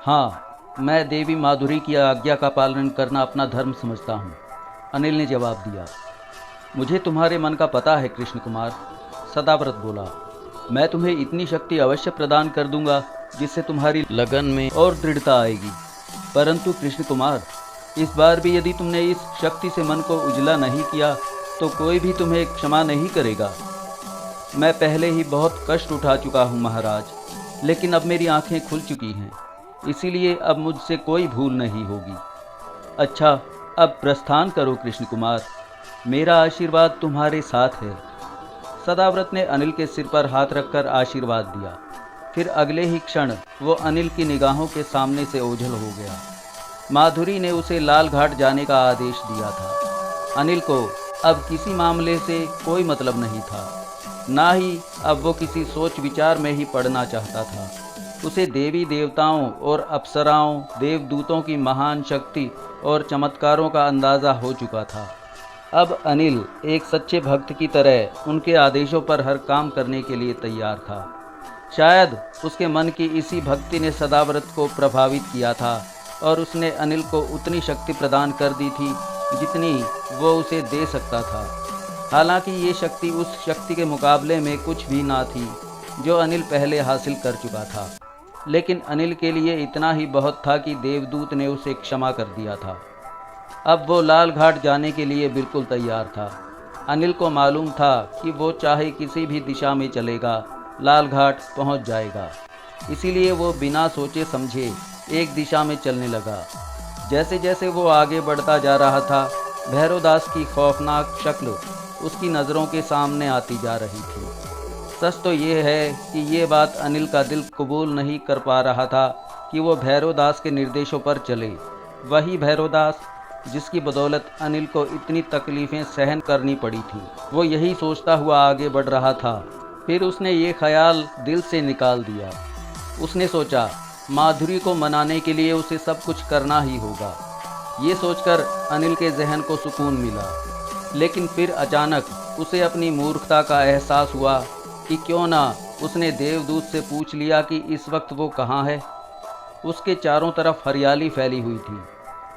हाँ, मैं देवी माधुरी की आज्ञा का पालन करना अपना धर्म समझता हूँ, अनिल ने जवाब दिया। मुझे तुम्हारे मन का पता है कृष्ण कुमार, सदाव्रत बोला। मैं तुम्हें इतनी शक्ति अवश्य प्रदान कर दूंगा जिससे तुम्हारी लगन में और दृढ़ता आएगी। परंतु कृष्ण कुमार, इस बार भी यदि तुमने इस शक्ति से मन को उजला नहीं किया तो कोई भी तुम्हें क्षमा नहीं करेगा। मैं पहले ही बहुत कष्ट उठा चुका हूँ महाराज, लेकिन अब मेरी आंखें खुल चुकी हैं, इसीलिए अब मुझसे कोई भूल नहीं होगी। अच्छा, अब प्रस्थान करो कृष्ण कुमार, मेरा आशीर्वाद तुम्हारे साथ है। सदाव्रत ने अनिल के सिर पर हाथ रखकर आशीर्वाद दिया। फिर अगले ही क्षण वो अनिल की निगाहों के सामने से ओझल हो गया। माधुरी ने उसे लाल घाट जाने का आदेश दिया था। अनिल को अब किसी मामले से कोई मतलब नहीं था, ना ही अब वो किसी सोच विचार में ही पड़ना चाहता था। उसे देवी देवताओं और अप्सराओं, देवदूतों की महान शक्ति और चमत्कारों का अंदाज़ा हो चुका था। अब अनिल एक सच्चे भक्त की तरह उनके आदेशों पर हर काम करने के लिए तैयार था। शायद उसके मन की इसी भक्ति ने सदाव्रत को प्रभावित किया था और उसने अनिल को उतनी शक्ति प्रदान कर दी थी जितनी वो उसे दे सकता था। हालांकि ये शक्ति उस शक्ति के मुकाबले में कुछ भी ना थी जो अनिल पहले हासिल कर चुका था, लेकिन अनिल के लिए इतना ही बहुत था कि देवदूत ने उसे क्षमा कर दिया था। अब वो लाल घाट जाने के लिए बिल्कुल तैयार था। अनिल को मालूम था कि वो चाहे किसी भी दिशा में चलेगा, लाल घाट पहुंच जाएगा। इसीलिए वो बिना सोचे समझे एक दिशा में चलने लगा। जैसे जैसे वो आगे बढ़ता जा रहा था, भैरवदास की खौफनाक शक्ल उसकी नज़रों के सामने आती जा रही थी। सच तो ये है कि ये बात अनिल का दिल कबूल नहीं कर पा रहा था कि वो भैरवदास के निर्देशों पर चले। वही भैरवदास जिसकी बदौलत अनिल को इतनी तकलीफ़ें सहन करनी पड़ी थी। वो यही सोचता हुआ आगे बढ़ रहा था। फिर उसने ये ख्याल दिल से निकाल दिया। उसने सोचा, माधुरी को मनाने के लिए उसे सब कुछ करना ही होगा। ये सोचकर अनिल के जहन को सुकून मिला। लेकिन फिर अचानक उसे अपनी मूर्खता का एहसास हुआ कि क्यों ना उसने देवदूत से पूछ लिया कि इस वक्त वो कहाँ है। उसके चारों तरफ हरियाली फैली हुई थी,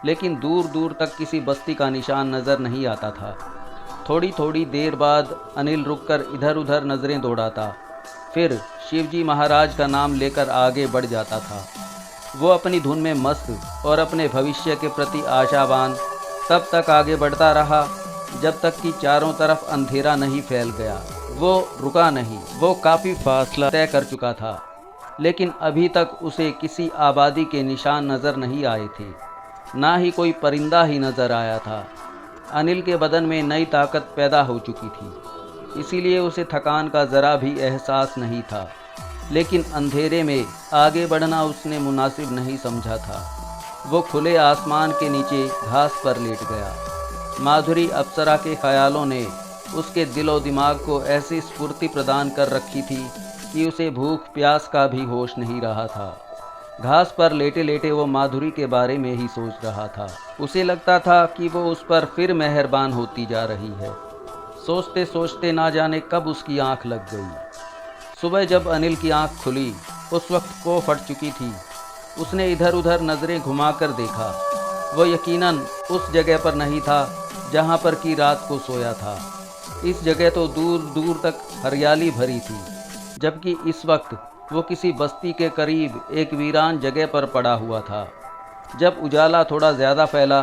लेकिन दूर दूर तक किसी बस्ती का निशान नज़र नहीं आता था। थोड़ी थोड़ी देर बाद अनिल रुककर इधर उधर नज़रें दौड़ाता, फिर शिवजी महाराज का नाम लेकर आगे बढ़ जाता था। वो अपनी धुन में मस्त और अपने भविष्य के प्रति आशावान तब तक आगे बढ़ता रहा जब तक कि चारों तरफ अंधेरा नहीं फैल गया। वो रुका नहीं। वो काफ़ी फासला तय कर चुका था, लेकिन अभी तक उसे किसी आबादी के निशान नज़र नहीं आए थे, ना ही कोई परिंदा ही नज़र आया था। अनिल के बदन में नई ताकत पैदा हो चुकी थी, इसीलिए उसे थकान का ज़रा भी एहसास नहीं था। लेकिन अंधेरे में आगे बढ़ना उसने मुनासिब नहीं समझा था। वो खुले आसमान के नीचे घास पर लेट गया। माधुरी अप्सरा के ख्यालों ने उसके दिलो दिमाग को ऐसी स्फूर्ति प्रदान कर रखी थी कि उसे भूख प्यास का भी होश नहीं रहा था। घास पर लेटे लेटे वो माधुरी के बारे में ही सोच रहा था। उसे लगता था कि वो उस पर फिर मेहरबान होती जा रही है। सोचते सोचते ना जाने कब उसकी आंख लग गई। सुबह जब अनिल की आंख खुली, उस वक्त को फट चुकी थी। उसने इधर उधर नज़रें घुमाकर देखा। वो यकीनन उस जगह पर नहीं था जहाँ पर की रात को सोया था। इस जगह तो दूर दूर तक हरियाली भरी थी, जबकि इस वक्त वो किसी बस्ती के करीब एक वीरान जगह पर पड़ा हुआ था। जब उजाला थोड़ा ज़्यादा फैला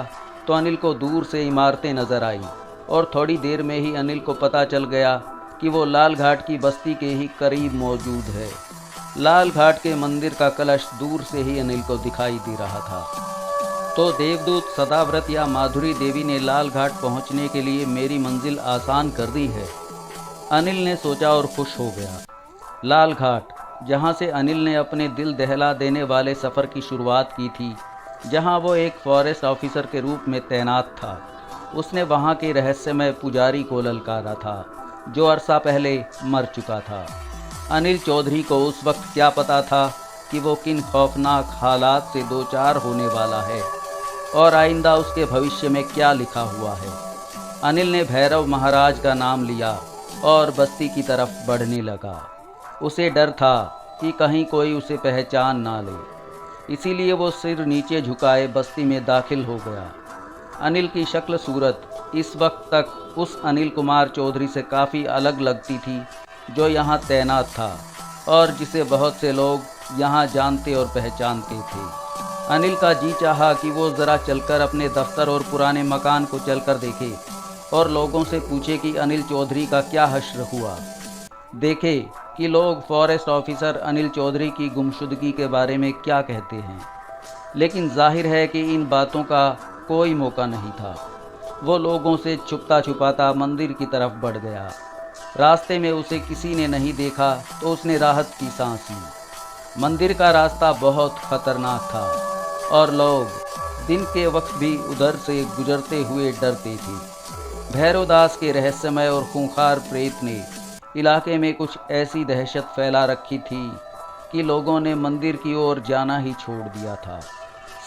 तो अनिल को दूर से इमारतें नज़र आई और थोड़ी देर में ही अनिल को पता चल गया कि वो लाल घाट की बस्ती के ही करीब मौजूद है। लाल घाट के मंदिर का कलश दूर से ही अनिल को दिखाई दे रहा था। तो देवदूत सदाव्रत या माधुरी देवी ने लाल घाट पहुंचने के लिए मेरी मंजिल आसान कर दी है, अनिल ने सोचा और खुश हो गया। लाल घाट, जहाँ से अनिल ने अपने दिल दहला देने वाले सफ़र की शुरुआत की थी, जहाँ वो एक फॉरेस्ट ऑफिसर के रूप में तैनात था। उसने वहाँ के रहस्यमय पुजारी को ललकारा था जो अरसा पहले मर चुका था। अनिल चौधरी को उस वक्त क्या पता था कि वो किन खौफनाक हालात से दो चार होने वाला है और आइंदा उसके भविष्य में क्या लिखा हुआ है। अनिल ने भैरव महाराज का नाम लिया और बस्ती की तरफ बढ़ने लगा। उसे डर था कि कहीं कोई उसे पहचान ना ले। इसीलिए वो सिर नीचे झुकाए बस्ती में दाखिल हो गया। अनिल की शक्ल सूरत इस वक्त तक उस अनिल कुमार चौधरी से काफ़ी अलग लगती थी जो यहाँ तैनात था और जिसे बहुत से लोग यहाँ जानते और पहचानते थे। अनिल का जी चाहा कि वो ज़रा चलकर अपने दफ्तर और पुराने मकान को चलकर देखे और लोगों से पूछे कि अनिल चौधरी का क्या हश्र हुआ। देखे कि लोग फॉरेस्ट ऑफिसर अनिल चौधरी की गुमशुदगी के बारे में क्या कहते हैं, लेकिन जाहिर है कि इन बातों का कोई मौका नहीं था। वो लोगों से छुपता छुपाता मंदिर की तरफ बढ़ गया। रास्ते में उसे किसी ने नहीं देखा तो उसने राहत की सांस ली। मंदिर का रास्ता बहुत खतरनाक था और लोग दिन के वक्त भी उधर से गुजरते हुए डरते थे। भैरवदास के रहस्यमय और खूंखार प्रेत ने इलाके में कुछ ऐसी दहशत फैला रखी थी कि लोगों ने मंदिर की ओर जाना ही छोड़ दिया था।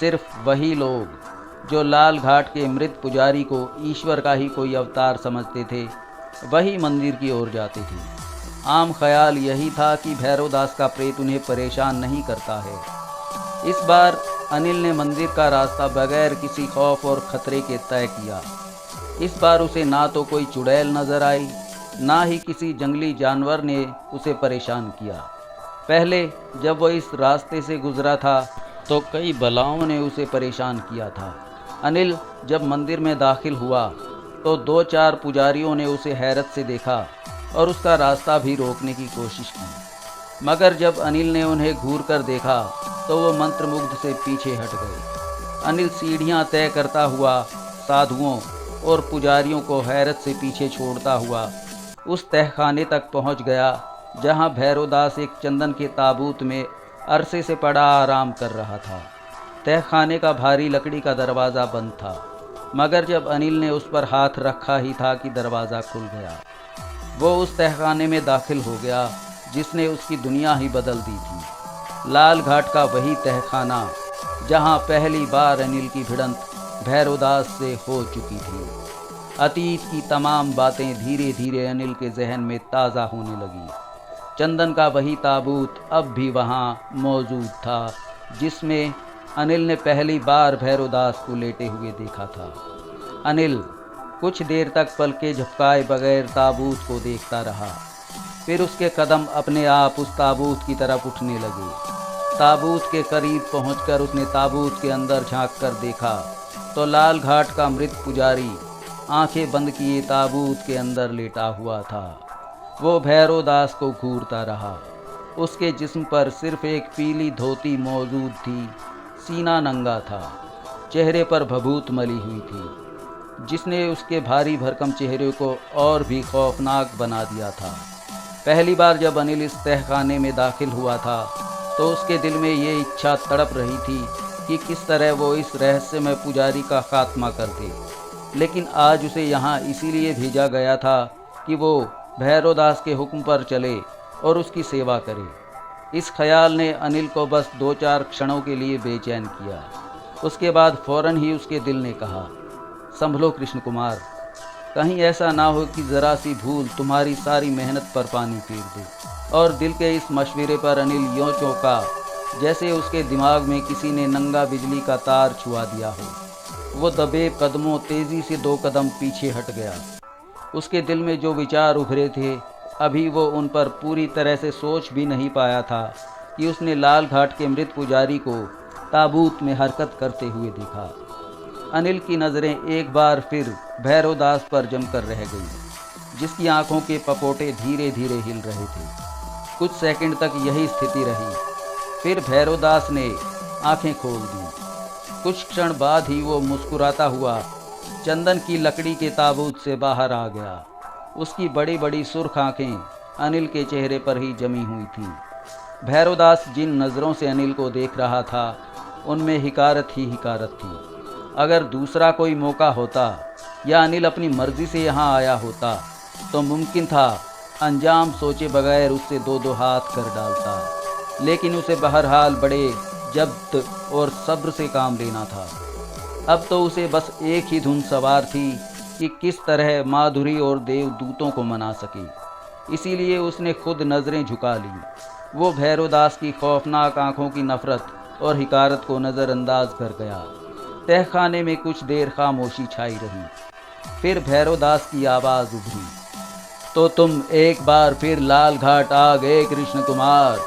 सिर्फ वही लोग जो लाल घाट के मृत पुजारी को ईश्वर का ही कोई अवतार समझते थे वही मंदिर की ओर जाते थे। आम ख्याल यही था कि भैरवदास का प्रेत उन्हें परेशान नहीं करता है। इस बार अनिल ने मंदिर का रास्ता बगैर किसी खौफ और खतरे के तय किया। इस बार उसे ना तो कोई चुड़ैल नजर आई, ना ही किसी जंगली जानवर ने उसे परेशान किया। पहले जब वो इस रास्ते से गुजरा था तो कई बलाओं ने उसे परेशान किया था। अनिल जब मंदिर में दाखिल हुआ तो 2-4 पुजारियों ने उसे हैरत से देखा और उसका रास्ता भी रोकने की कोशिश की, मगर जब अनिल ने उन्हें घूर कर देखा तो वो मंत्रमुग्ध से पीछे हट गए। अनिल सीढ़ियां तय करता हुआ साधुओं और पुजारियों को हैरत से पीछे छोड़ता हुआ उस तहखाने तक पहुंच गया जहां भैरवदास एक चंदन के ताबूत में अरसे से पड़ा आराम कर रहा था। तहखाने का भारी लकड़ी का दरवाज़ा बंद था, मगर जब अनिल ने उस पर हाथ रखा ही था कि दरवाज़ा खुल गया। वो उस तहखाने में दाखिल हो गया जिसने उसकी दुनिया ही बदल दी थी। लाल घाट का वही तहखाना जहां पहली बार अनिल की भिड़ंत भैरवदास से हो चुकी थी। अतीत की तमाम बातें धीरे धीरे अनिल के जहन में ताज़ा होने लगी। चंदन का वही ताबूत अब भी वहाँ मौजूद था जिसमें अनिल ने पहली बार भैरवदास को लेटे हुए देखा था। अनिल कुछ देर तक पलके झपकाए बगैर ताबूत को देखता रहा। फिर उसके कदम अपने आप उस ताबूत की तरफ उठने लगे। ताबूत के करीब पहुंचकर उसने ताबूत के अंदर झांक कर देखा तो लाल घाट का मृत पुजारी आंखें बंद किए ताबूत के अंदर लेटा हुआ था। वो भैरवदास को घूरता रहा। उसके जिस्म पर सिर्फ एक पीली धोती मौजूद थी, सीना नंगा था, चेहरे पर भभूत मली हुई थी जिसने उसके भारी भरकम चेहरे को और भी खौफनाक बना दिया था। पहली बार जब अनिल इस तहखाने में दाखिल हुआ था तो उसके दिल में ये इच्छा तड़प रही थी कि किस तरह वो इस रहस्यमय पुजारी का खात्मा कर दे, लेकिन आज उसे यहाँ इसीलिए भेजा गया था कि वो भैरवदास के हुक्म पर चले और उसकी सेवा करे। इस ख्याल ने अनिल को बस 2-4 क्षणों के लिए बेचैन किया। उसके बाद फौरन ही उसके दिल ने कहा, संभलो कृष्ण कुमार, कहीं ऐसा ना हो कि ज़रा सी भूल तुम्हारी सारी मेहनत पर पानी फेर दे। और दिल के इस मशवरे पर अनिल यूँ चौंका जैसे उसके दिमाग में किसी ने नंगा बिजली का तार छुआ दिया हो। वो दबे कदमों तेज़ी से 2 कदम पीछे हट गया। उसके दिल में जो विचार उभरे थे अभी वो उन पर पूरी तरह से सोच भी नहीं पाया था कि उसने लाल घाट के मृत पुजारी को ताबूत में हरकत करते हुए देखा। अनिल की नज़रें एक बार फिर भैरवदास पर जमकर रह गईं, जिसकी आंखों के पपोटे धीरे धीरे हिल रहे थे। कुछ सेकंड तक यही स्थिति रही, फिर भैरवदास ने आंखें खोल दी। कुछ क्षण बाद ही वो मुस्कुराता हुआ चंदन की लकड़ी के ताबूत से बाहर आ गया। उसकी बड़ी बड़ी सुर्ख आंखें अनिल के चेहरे पर ही जमी हुई थीं। भैरवदास जिन नज़रों से अनिल को देख रहा था उनमें हिकारत ही हिकारत थी। अगर दूसरा कोई मौका होता या अनिल अपनी मर्जी से यहाँ आया होता तो मुमकिन था अंजाम सोचे बगैर उससे 2-2 हाथ कर डालता, लेकिन उसे बहरहाल बड़े जब्त और सब्र से काम लेना था। अब तो उसे बस एक ही धुन सवार थी कि किस तरह माधुरी और देवदूतों को मना सके। इसीलिए उसने खुद नज़रें झुका ली। वो भैरवदास की खौफनाक आंखों की नफ़रत और हिकारत को नज़रअंदाज कर गया। तहखाने में कुछ देर खामोशी छाई रही। फिर भैरवदास की आवाज़ उभरी, तो तुम एक बार फिर लाल घाट आ गए कृष्ण कुमार।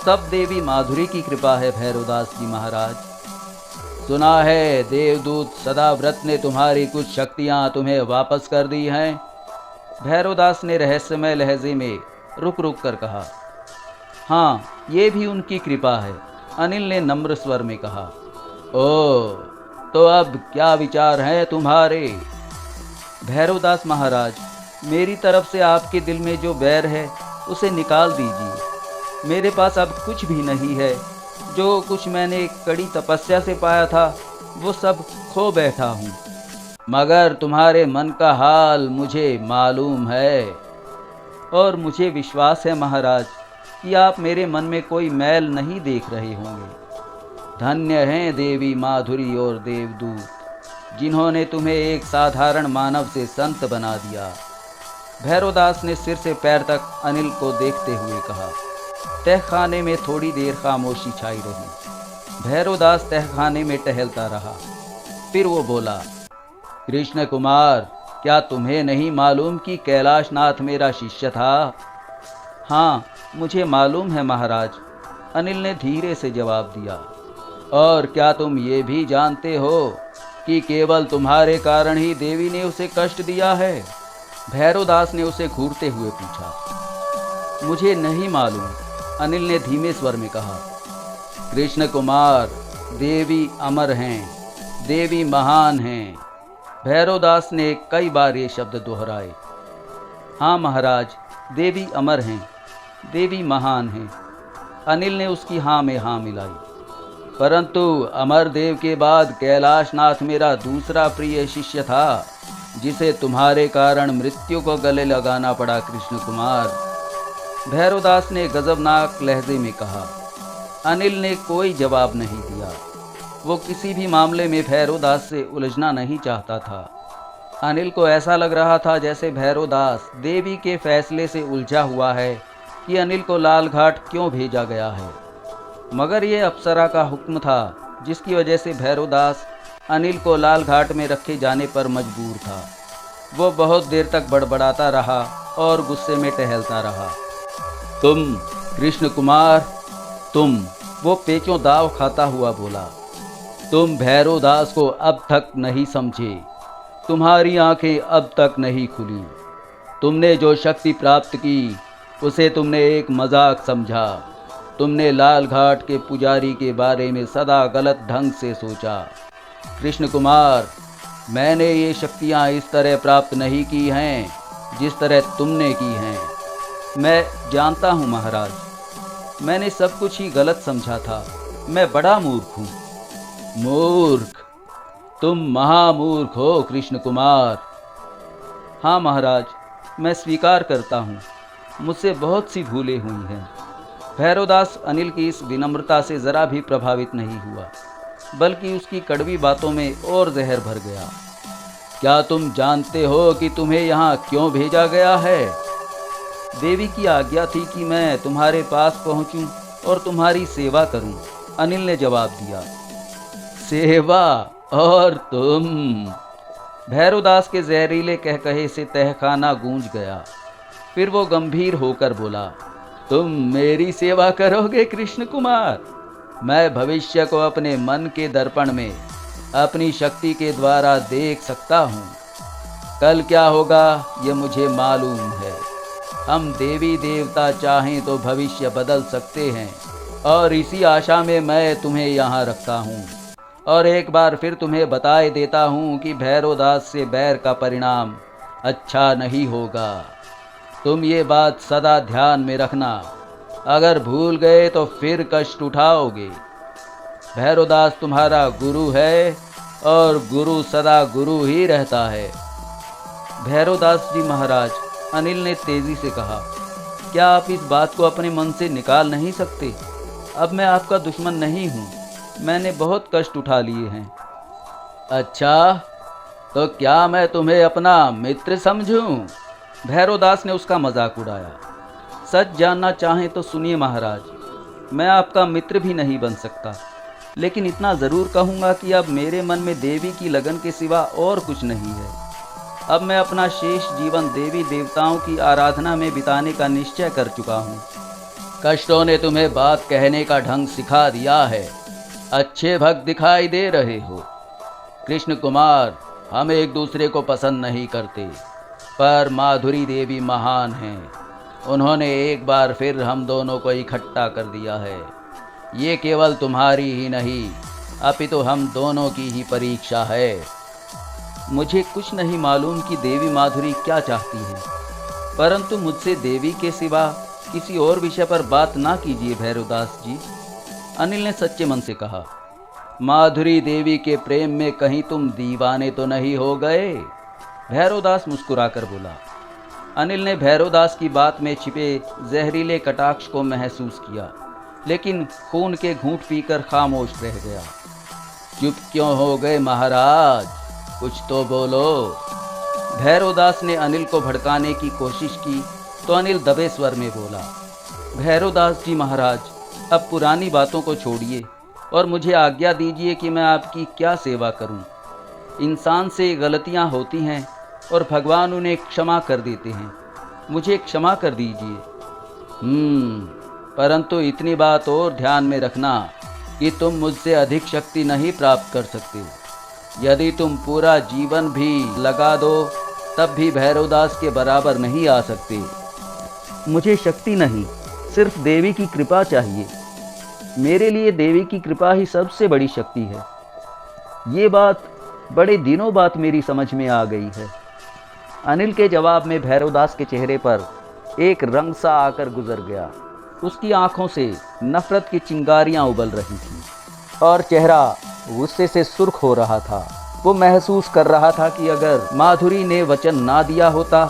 सब देवी माधुरी की कृपा है भैरवदास जी महाराज। सुना है देवदूत सदाव्रत ने तुम्हारी कुछ शक्तियां तुम्हें वापस कर दी हैं। भैरवदास ने रहस्यमय लहजे में रुक रुक कर कहा। हाँ, ये भी उनकी कृपा है, अनिल ने नम्र स्वर में कहा। ओ, तो अब क्या विचार है तुम्हारे? भैरवदास महाराज, मेरी तरफ से आपके दिल में जो बैर है उसे निकाल दीजिए। मेरे पास अब कुछ भी नहीं है। जो कुछ मैंने कड़ी तपस्या से पाया था वो सब खो बैठा हूँ। मगर तुम्हारे मन का हाल मुझे मालूम है, और मुझे विश्वास है महाराज कि आप मेरे मन में कोई मैल नहीं देख रहे होंगे। धन्य हैं देवी माधुरी और देवदूत, जिन्होंने तुम्हें एक साधारण मानव से संत बना दिया। भैरवदास ने सिर से पैर तक अनिल को देखते हुए कहा। तहखाने में थोड़ी देर खामोशी छाई रही। भैरवदास तहखाने में टहलता रहा। फिर वो बोला, कृष्ण कुमार, क्या तुम्हें नहीं मालूम कि कैलाशनाथ मेरा शिष्य था? हाँ, मुझे मालूम है महाराज, अनिल ने धीरे से जवाब दिया। और क्या तुम ये भी जानते हो कि केवल तुम्हारे कारण ही देवी ने उसे कष्ट दिया है? भैरवदास ने उसे घूरते हुए पूछा। मुझे नहीं मालूम, अनिल ने धीमे स्वर में कहा। कृष्ण कुमार, देवी अमर हैं, देवी महान हैं। भैरवदास ने कई बार ये शब्द दोहराए। हाँ महाराज, देवी अमर हैं, देवी महान हैं। अनिल ने उसकी हाँ में हाँ मिलाई। परंतु अमर देव के बाद कैलाशनाथ मेरा दूसरा प्रिय शिष्य था, जिसे तुम्हारे कारण मृत्यु को गले लगाना पड़ा कृष्ण कुमार। भैरवदास ने गजबनाक लहजे में कहा। अनिल ने कोई जवाब नहीं दिया। वो किसी भी मामले में भैरवदास से उलझना नहीं चाहता था। अनिल को ऐसा लग रहा था जैसे भैरवदास देवी के फैसले से उलझा हुआ है कि अनिल को लाल घाट क्यों भेजा गया है। मगर ये अप्सरा का हुक्म था, जिसकी वजह से भैरवदास अनिल को लाल घाट में रखे जाने पर मजबूर था। वो बहुत देर तक बड़बड़ाता रहा और गुस्से में टहलता रहा। तुम कृष्ण कुमार, तुम, वो पेचों दाव खाता हुआ बोला, तुम भैरवदास को अब तक नहीं समझे। तुम्हारी आंखें अब तक नहीं खुली। तुमने जो शक्ति प्राप्त की उसे तुमने एक मजाक समझा। तुमने लाल घाट के पुजारी के बारे में सदा गलत ढंग से सोचा। कृष्ण कुमार, मैंने ये शक्तियाँ इस तरह प्राप्त नहीं की हैं जिस तरह तुमने की हैं। मैं जानता हूँ महाराज, मैंने सब कुछ ही गलत समझा था। मैं बड़ा मूर्ख हूँ। मूर्ख? तुम महामूर्ख हो कृष्ण कुमार। हाँ महाराज, मैं स्वीकार करता हूँ, मुझसे बहुत सी भूलें हुई हैं। भैरवदास अनिल की इस विनम्रता से ज़रा भी प्रभावित नहीं हुआ, बल्कि उसकी कड़वी बातों में और जहर भर गया। क्या तुम जानते हो कि तुम्हें यहाँ क्यों भेजा गया है? देवी की आज्ञा थी कि मैं तुम्हारे पास पहुँचूँ और तुम्हारी सेवा करूँ, अनिल ने जवाब दिया। सेवा? और तुम? भैरवदास के जहरीले कहकहे से तहखाना गूंज गया। फिर वो गंभीर होकर बोला, तुम मेरी सेवा करोगे कृष्ण कुमार? मैं भविष्य को अपने मन के दर्पण में अपनी शक्ति के द्वारा देख सकता हूँ। कल क्या होगा ये मुझे मालूम है। हम देवी देवता चाहें तो भविष्य बदल सकते हैं, और इसी आशा में मैं तुम्हें यहाँ रखता हूँ। और एक बार फिर तुम्हें बताए देता हूँ कि भैरवदास से बैर का परिणाम अच्छा नहीं होगा। तुम ये बात सदा ध्यान में रखना। अगर भूल गए तो फिर कष्ट उठाओगे। भैरवदास तुम्हारा गुरु है, और गुरु सदा गुरु ही रहता है। भैरवदास जी महाराज, अनिल ने तेजी से कहा, क्या आप इस बात को अपने मन से निकाल नहीं सकते? अब मैं आपका दुश्मन नहीं हूँ। मैंने बहुत कष्ट उठा लिए हैं। अच्छा, तो क्या मैं तुम्हें अपना मित्र समझूं? भैरवदास ने उसका मजाक उड़ाया। सच जानना चाहें तो सुनिए महाराज, मैं आपका मित्र भी नहीं बन सकता, लेकिन इतना ज़रूर कहूँगा कि अब मेरे मन में देवी की लगन के सिवा और कुछ नहीं है। अब मैं अपना शेष जीवन देवी देवताओं की आराधना में बिताने का निश्चय कर चुका हूँ। कष्टों ने तुम्हें बात कहने का ढंग सिखा दिया है। अच्छे भक्त दिखाई दे रहे हो। कृष्ण कुमार, हम एक दूसरे को पसंद नहीं करते, पर माधुरी देवी महान हैं। उन्होंने एक बार फिर हम दोनों को इकट्ठा कर दिया है। ये केवल तुम्हारी ही नहीं, अपितु हम दोनों की ही परीक्षा है। मुझे कुछ नहीं मालूम कि देवी माधुरी क्या चाहती है, परंतु मुझसे देवी के सिवा किसी और विषय पर बात ना कीजिए भैरवदास जी, अनिल ने सच्चे मन से कहा। माधुरी देवी के प्रेम में कहीं तुम दीवाने तो नहीं हो गए? भैरवदास मुस्कुराकर बोला। अनिल ने भैरवदास की बात में छिपे जहरीले कटाक्ष को महसूस किया, लेकिन खून के घूंट पीकर खामोश रह गया। चुप क्यों हो गए महाराज? कुछ तो बोलो। भैरवदास ने अनिल को भड़काने की कोशिश की तो अनिल दबे स्वर में बोला, भैरवदास जी महाराज, अब पुरानी बातों को छोड़िए और मुझे आज्ञा दीजिए कि मैं आपकी क्या सेवा करूं। इंसान से गलतियां होती हैं और भगवान उन्हें क्षमा कर देते हैं। मुझे क्षमा कर दीजिए। परंतु इतनी बात और ध्यान में रखना कि तुम मुझसे अधिक शक्ति नहीं प्राप्त कर सकते। यदि तुम पूरा जीवन भी लगा दो तब भी भैरवदास के बराबर नहीं आ सकते। मुझे शक्ति नहीं, सिर्फ देवी की कृपा चाहिए। मेरे लिए देवी की कृपा ही सबसे बड़ी शक्ति है। ये बात बड़े दिनों बाद मेरी समझ में आ गई है। अनिल के जवाब में भैरवदास के चेहरे पर एक रंग सा आकर गुजर गया। उसकी आंखों से नफरत की चिंगारियां उबल रही थीं और चेहरा गुस्से से सुर्ख हो रहा था। वो महसूस कर रहा था कि अगर माधुरी ने वचन ना दिया होता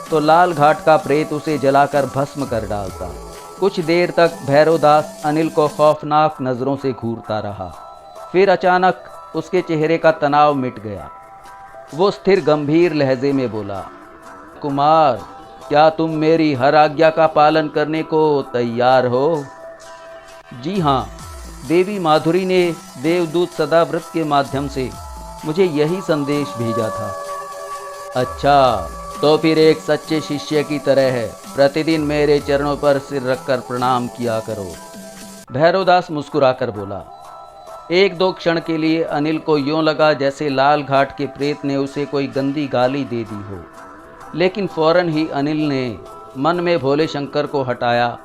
तो लाल घाट का प्रेत उसे जलाकर भस्म कर डालता। कुछ देर तक भैरवदास अनिल को खौफनाक नज़रों से घूरता रहा। फिर अचानक उसके चेहरे का तनाव मिट गया। वो स्थिर गंभीर लहजे में बोला, कुमार, क्या तुम मेरी हर आज्ञा का पालन करने को तैयार हो? जी हाँ, देवी माधुरी ने देवदूत सदाव्रत के माध्यम से मुझे यही संदेश भेजा था। अच्छा, तो फिर एक सच्चे शिष्य की तरह है प्रतिदिन मेरे चरणों पर सिर रखकर प्रणाम किया करो। भैरवदास मुस्कुराकर बोला। एक दो क्षण के लिए अनिल को यूं लगा जैसे लाल घाट के प्रेत ने उसे कोई गंदी गाली दे दी हो, लेकिन फौरन ही अनिल ने मन में भोले शंकर को हटाया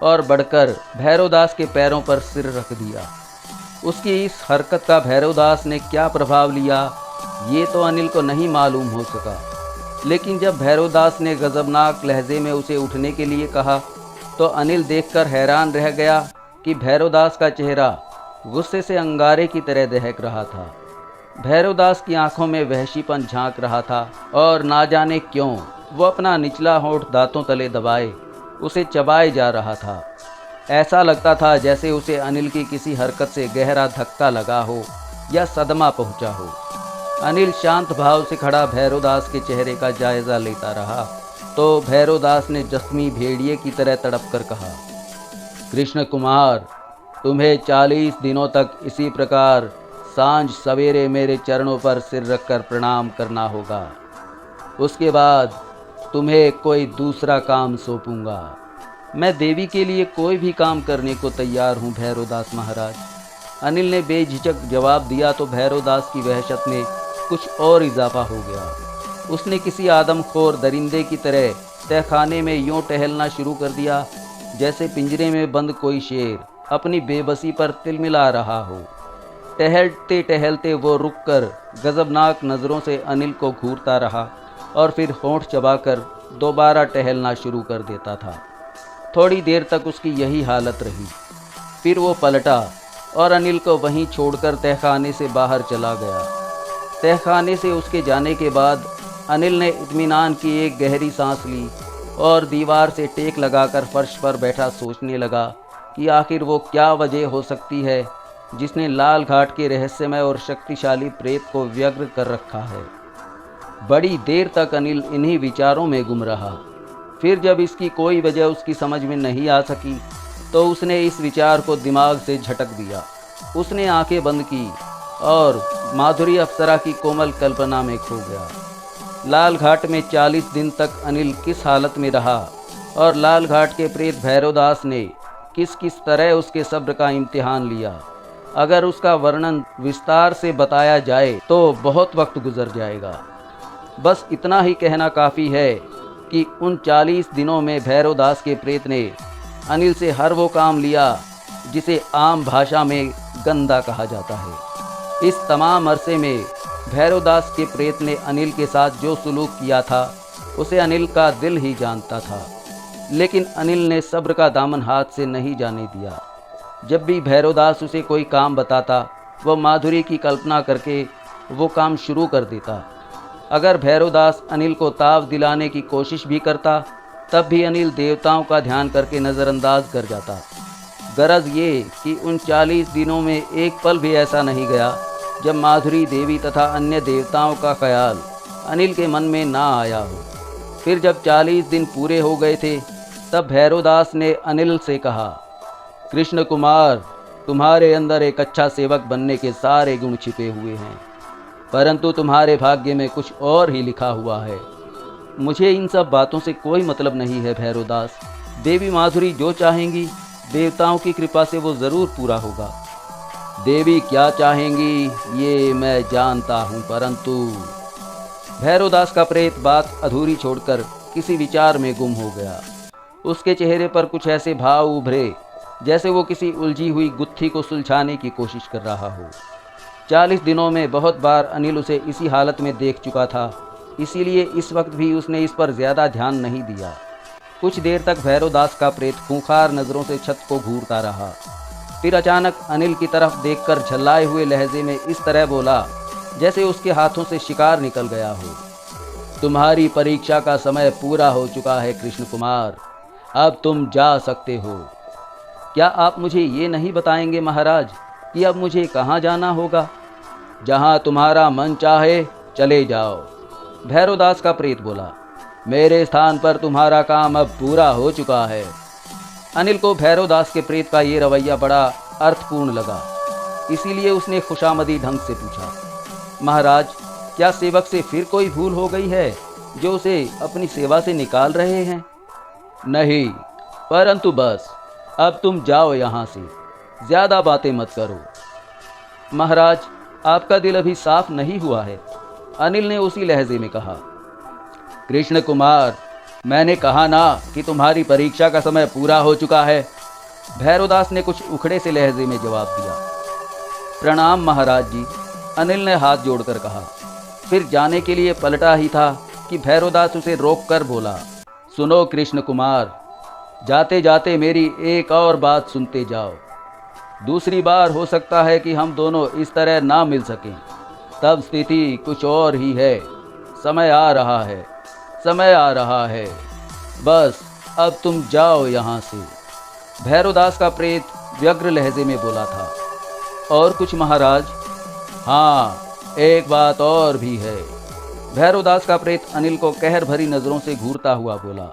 और बढ़कर भैरवदास के पैरों पर सिर रख दिया। उसकी इस हरकत का भैरवदास ने क्या प्रभाव लिया, ये तो अनिल को नहीं मालूम हो सका। लेकिन जब भैरवदास ने गजबनाक लहजे में उसे उठने के लिए कहा तो अनिल देखकर हैरान रह गया कि भैरवदास का चेहरा गुस्से से अंगारे की तरह दहक रहा था। भैरवदास की आंखों में वहशीपन झांक रहा था और ना जाने क्यों वो अपना निचला होंठ दांतों तले दबाए उसे चबाए जा रहा था। ऐसा लगता था जैसे उसे अनिल की किसी हरकत से गहरा धक्का लगा हो या सदमा पहुंचा हो। अनिल शांत भाव से खड़ा भैरवदास के चेहरे का जायजा लेता रहा तो भैरवदास ने जख्मी भेड़िए की तरह तड़प कर कहा, कृष्ण कुमार, तुम्हें 40 दिनों तक इसी प्रकार सांझ सवेरे मेरे चरणों पर सिर रखकर प्रणाम करना होगा। उसके बाद तुम्हें कोई दूसरा काम सौंपूंगा। मैं देवी के लिए कोई भी काम करने को तैयार हूँ भैरवदास महाराज। अनिल ने बेझिझक जवाब दिया तो भैरवदास की वहशत में कुछ और इजाफा हो गया। उसने किसी आदमखोर दरिंदे की तरह तहखाने में यूं टहलना शुरू कर दिया जैसे पिंजरे में बंद कोई शेर अपनी बेबसी पर तिलमिला रहा हो। टहलते टहलते वो रुककर गजबनाक नज़रों से अनिल को घूरता रहा और फिर होंठ चबाकर दोबारा टहलना शुरू कर देता था। थोड़ी देर तक उसकी यही हालत रही। फिर वो पलटा और अनिल को वहीं छोड़कर तहखाने से बाहर चला गया। तहखाने से उसके जाने के बाद अनिल ने इत्मीनान की एक गहरी सांस ली और दीवार से टेक लगाकर फर्श पर बैठा सोचने लगा कि आखिर वो क्या वजह हो सकती है जिसने लाल घाट के रहस्यमय और शक्तिशाली प्रेत को व्यग्र कर रखा है। बड़ी देर तक अनिल इन्हीं विचारों में गुम रहा। फिर जब इसकी कोई वजह उसकी समझ में नहीं आ सकी तो उसने इस विचार को दिमाग से झटक दिया। उसने आंखें बंद की और माधुरी अप्सरा की कोमल कल्पना में खो गया। लाल घाट में 40 दिन तक अनिल किस हालत में रहा और लाल घाट के प्रेत भैरवदास ने किस किस तरह उसके सब्र का इम्तिहान लिया, अगर उसका वर्णन विस्तार से बताया जाए तो बहुत वक्त गुजर जाएगा। बस इतना ही कहना काफ़ी है कि उन 40 दिनों में भैरवदास के प्रेत ने अनिल से हर वो काम लिया जिसे आम भाषा में गंदा कहा जाता है। इस तमाम अरसे में भैरवदास के प्रेत ने अनिल के साथ जो सुलूक किया था उसे अनिल का दिल ही जानता था, लेकिन अनिल ने सब्र का दामन हाथ से नहीं जाने दिया। जब भी भैरवदास उसे कोई काम बताता वह माधुरी की कल्पना करके वो काम शुरू कर देता। अगर भैरवदास अनिल को ताव दिलाने की कोशिश भी करता तब भी अनिल देवताओं का ध्यान करके नज़रअंदाज कर जाता। गरज ये कि उन 40 दिनों में एक पल भी ऐसा नहीं गया जब माधुरी देवी तथा अन्य देवताओं का ख्याल अनिल के मन में ना आया हो। फिर जब 40 दिन पूरे हो गए थे तब भैरवदास ने अनिल से कहा, कृष्ण कुमार, तुम्हारे अंदर एक अच्छा सेवक बनने के सारे गुण छिपे हुए हैं, परंतु तुम्हारे भाग्य में कुछ और ही लिखा हुआ है। मुझे इन सब बातों से कोई मतलब नहीं है भैरवदास। देवी माधुरी जो चाहेंगी देवताओं की कृपा से वो ज़रूर पूरा होगा। देवी क्या चाहेंगी ये मैं जानता हूँ, परंतु भैरवदास का प्रेत बात अधूरी छोड़कर किसी विचार में गुम हो गया। उसके चेहरे पर कुछ ऐसे भाव उभरे जैसे वो किसी उलझी हुई गुत्थी को सुलझाने की कोशिश कर रहा हो। 40 दिनों में बहुत बार अनिल उसे इसी हालत में देख चुका था, इसीलिए इस वक्त भी उसने इस पर ज़्यादा ध्यान नहीं दिया। कुछ देर तक भैरवदास का प्रेत खूंखार नज़रों से छत को घूरता रहा। फिर अचानक अनिल की तरफ देखकर झल्लाए हुए लहजे में इस तरह बोला जैसे उसके हाथों से शिकार निकल गया हो, तुम्हारी परीक्षा का समय पूरा हो चुका है कृष्ण कुमार, अब तुम जा सकते हो। क्या आप मुझे ये नहीं बताएंगे महाराज कि अब मुझे कहाँ जाना होगा? जहाँ तुम्हारा मन चाहे चले जाओ। भैरवदास का प्रेत बोला, मेरे स्थान पर तुम्हारा काम अब पूरा हो चुका है। अनिल को भैरवदास के प्रेत का ये रवैया बड़ा अर्थपूर्ण लगा, इसीलिए उसने खुशामदी ढंग से पूछा, महाराज, क्या सेवक से फिर कोई भूल हो गई है जो उसे अपनी सेवा से निकाल रहे हैं? नहीं, परंतु बस अब तुम जाओ यहाँ से, ज़्यादा बातें मत करो। महाराज, आपका दिल अभी साफ नहीं हुआ है, अनिल ने उसी लहजे में कहा। कृष्ण कुमार, मैंने कहा ना कि तुम्हारी परीक्षा का समय पूरा हो चुका है, भैरवदास ने कुछ उखड़े से लहजे में जवाब दिया। प्रणाम महाराज जी, अनिल ने हाथ जोड़कर कहा। फिर जाने के लिए पलटा ही था कि भैरवदास उसे रोककर बोला, सुनो कृष्ण कुमार, जाते जाते मेरी एक और बात सुनते जाओ। दूसरी बार हो सकता है कि हम दोनों इस तरह ना मिल सकें, तब स्थिति कुछ और ही है। समय आ रहा है, समय आ रहा है, बस अब तुम जाओ यहाँ से। भैरवदास का प्रेत व्यग्र लहजे में बोला था। और कुछ महाराज? हाँ, एक बात और भी है। भैरवदास का प्रेत अनिल को कहर भरी नज़रों से घूरता हुआ बोला,